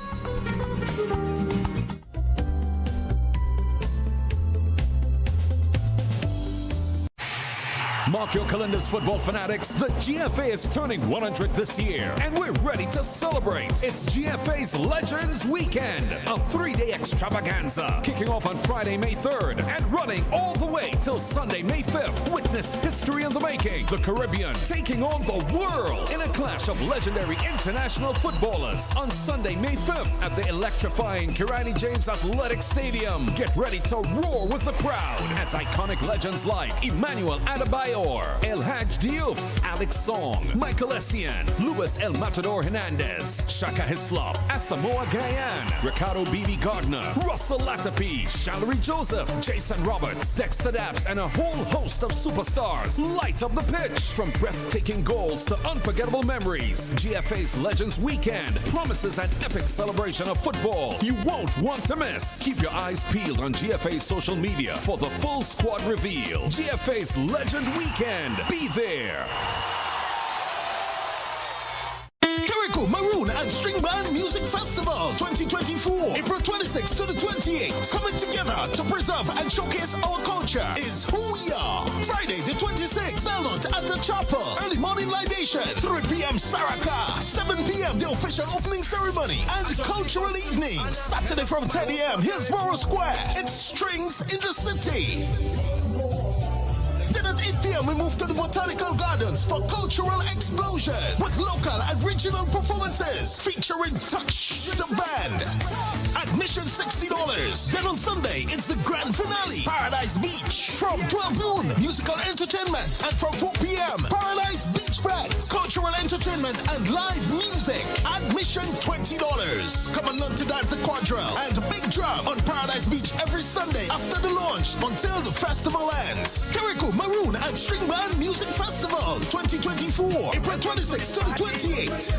Mark your calendars, football fanatics. The GFA is turning 100 this year, and we're ready to celebrate. It's GFA's Legends Weekend, a 3-day extravaganza, kicking off on Friday, May 3rd, and running all the way till Sunday, May 5th. Witness history in the making. The Caribbean taking on the world in a clash of legendary international footballers on Sunday, May 5th at the electrifying Kirani James Athletic Stadium. Get ready to roar with the crowd as iconic legends like Emmanuel Adebayor, El Haj Diouf, Alex Song, Michael Essien, Luis El Matador Hernandez, Shaka Hislop, Asamoah Gyan, Ricardo Beebe Gardner, Russell Latapi, Shallery Joseph, Jason Roberts, Dexter Daps, and a whole host of superstars light up the pitch. From breathtaking goals to unforgettable memories, GFA's Legends Weekend promises an epic celebration of football you won't want to miss. Keep your eyes peeled on GFA's social media for the full squad reveal. GFA's Legend Weekend. Be there. Kiriko Maroon and String Band Music Festival 2024, April 26th to the 28th. Coming together to preserve and showcase our culture is who we are. Friday the 26th, Belmont at the Chapel. Early morning libation, 3 p.m. Saraka, 7 p.m. the official opening ceremony and cultural evening. Saturday from 10 a.m. Hillsborough Square. It's Strings in the City. Then at 8 p.m. we move to the Botanical Gardens for Cultural Explosion with local and regional performances featuring Touch, the band. Admission $60. Then on Sunday, it's the grand finale, Paradise Beach. From 12 noon, musical entertainment. And from 4 p.m., Paradise Beach Friends, cultural entertainment and live music. Admission $20. Come and learn to dance the quadrille and big drum on Paradise Beach every Sunday after the launch until the festival ends. Kiriko Maroon and String Band Music Festival 2024, April 26th to the 28th.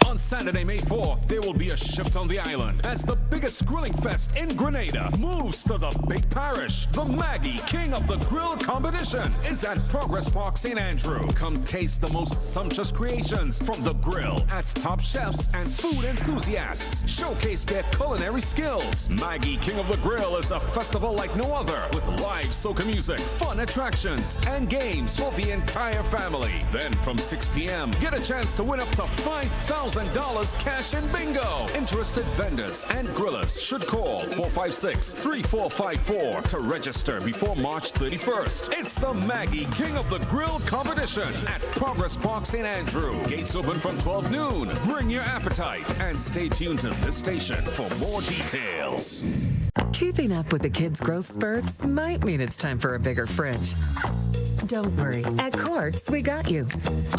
On Saturday, May 4th, there will be a shift on the island as the biggest grilling fest in Grenada moves to the big parish. The Maggie King of the Grill competition is at Progress Park, St. Andrew. Come taste the most sumptuous creations from the grill as top chefs and food enthusiasts showcase their culinary skills. Maggie King of the Grill is a festival like no other with live soca music, fun attractions, and games for the entire family. Then from 6 p.m., get a chance to win up to $5,000 $100 cash in bingo. Interested vendors and grillers should call 456-3454 to register before March 31st. It's the Maggie King of the Grill competition at Progress Park St. Andrew. Gates open from 12 noon. Bring your appetite and stay tuned to this station for more details. Keeping up with the kids' growth spurts might mean it's time for a bigger fridge. Don't worry. At Quartz, we got you.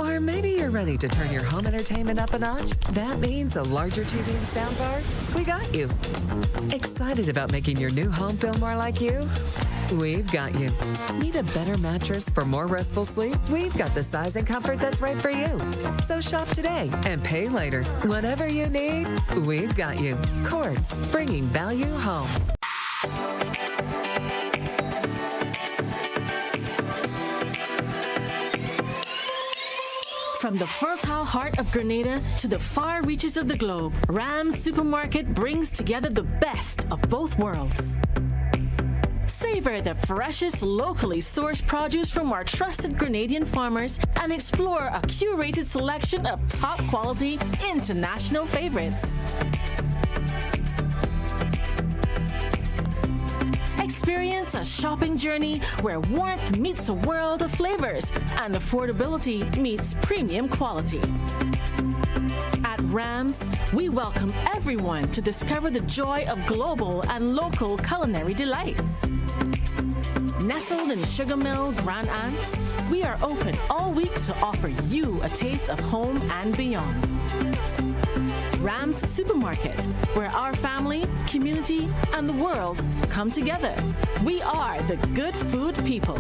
Or maybe you're ready to turn your home entertainment up a notch. That means a larger TV and soundbar. We got you. Excited about making your new home feel more like you? We've got you. Need a better mattress for more restful sleep? We've got the size and comfort that's right for you. So shop today and pay later. Whatever you need, we've got you. Quartz, bringing value home. From the fertile heart of Grenada to the far reaches of the globe, Rams Supermarket brings together the best of both worlds. Savor the freshest, locally sourced produce from our trusted Grenadian farmers and explore a curated selection of top-quality international favorites. Experience a shopping journey where warmth meets a world of flavors and affordability meets premium quality. At Rams, we welcome everyone to discover the joy of global and local culinary delights. Nestled in Sugar Mill, Grand Anse, we are open all week to offer you a taste of home and beyond. Rams Supermarket, where our family, community, and the world come together. We are the good food people.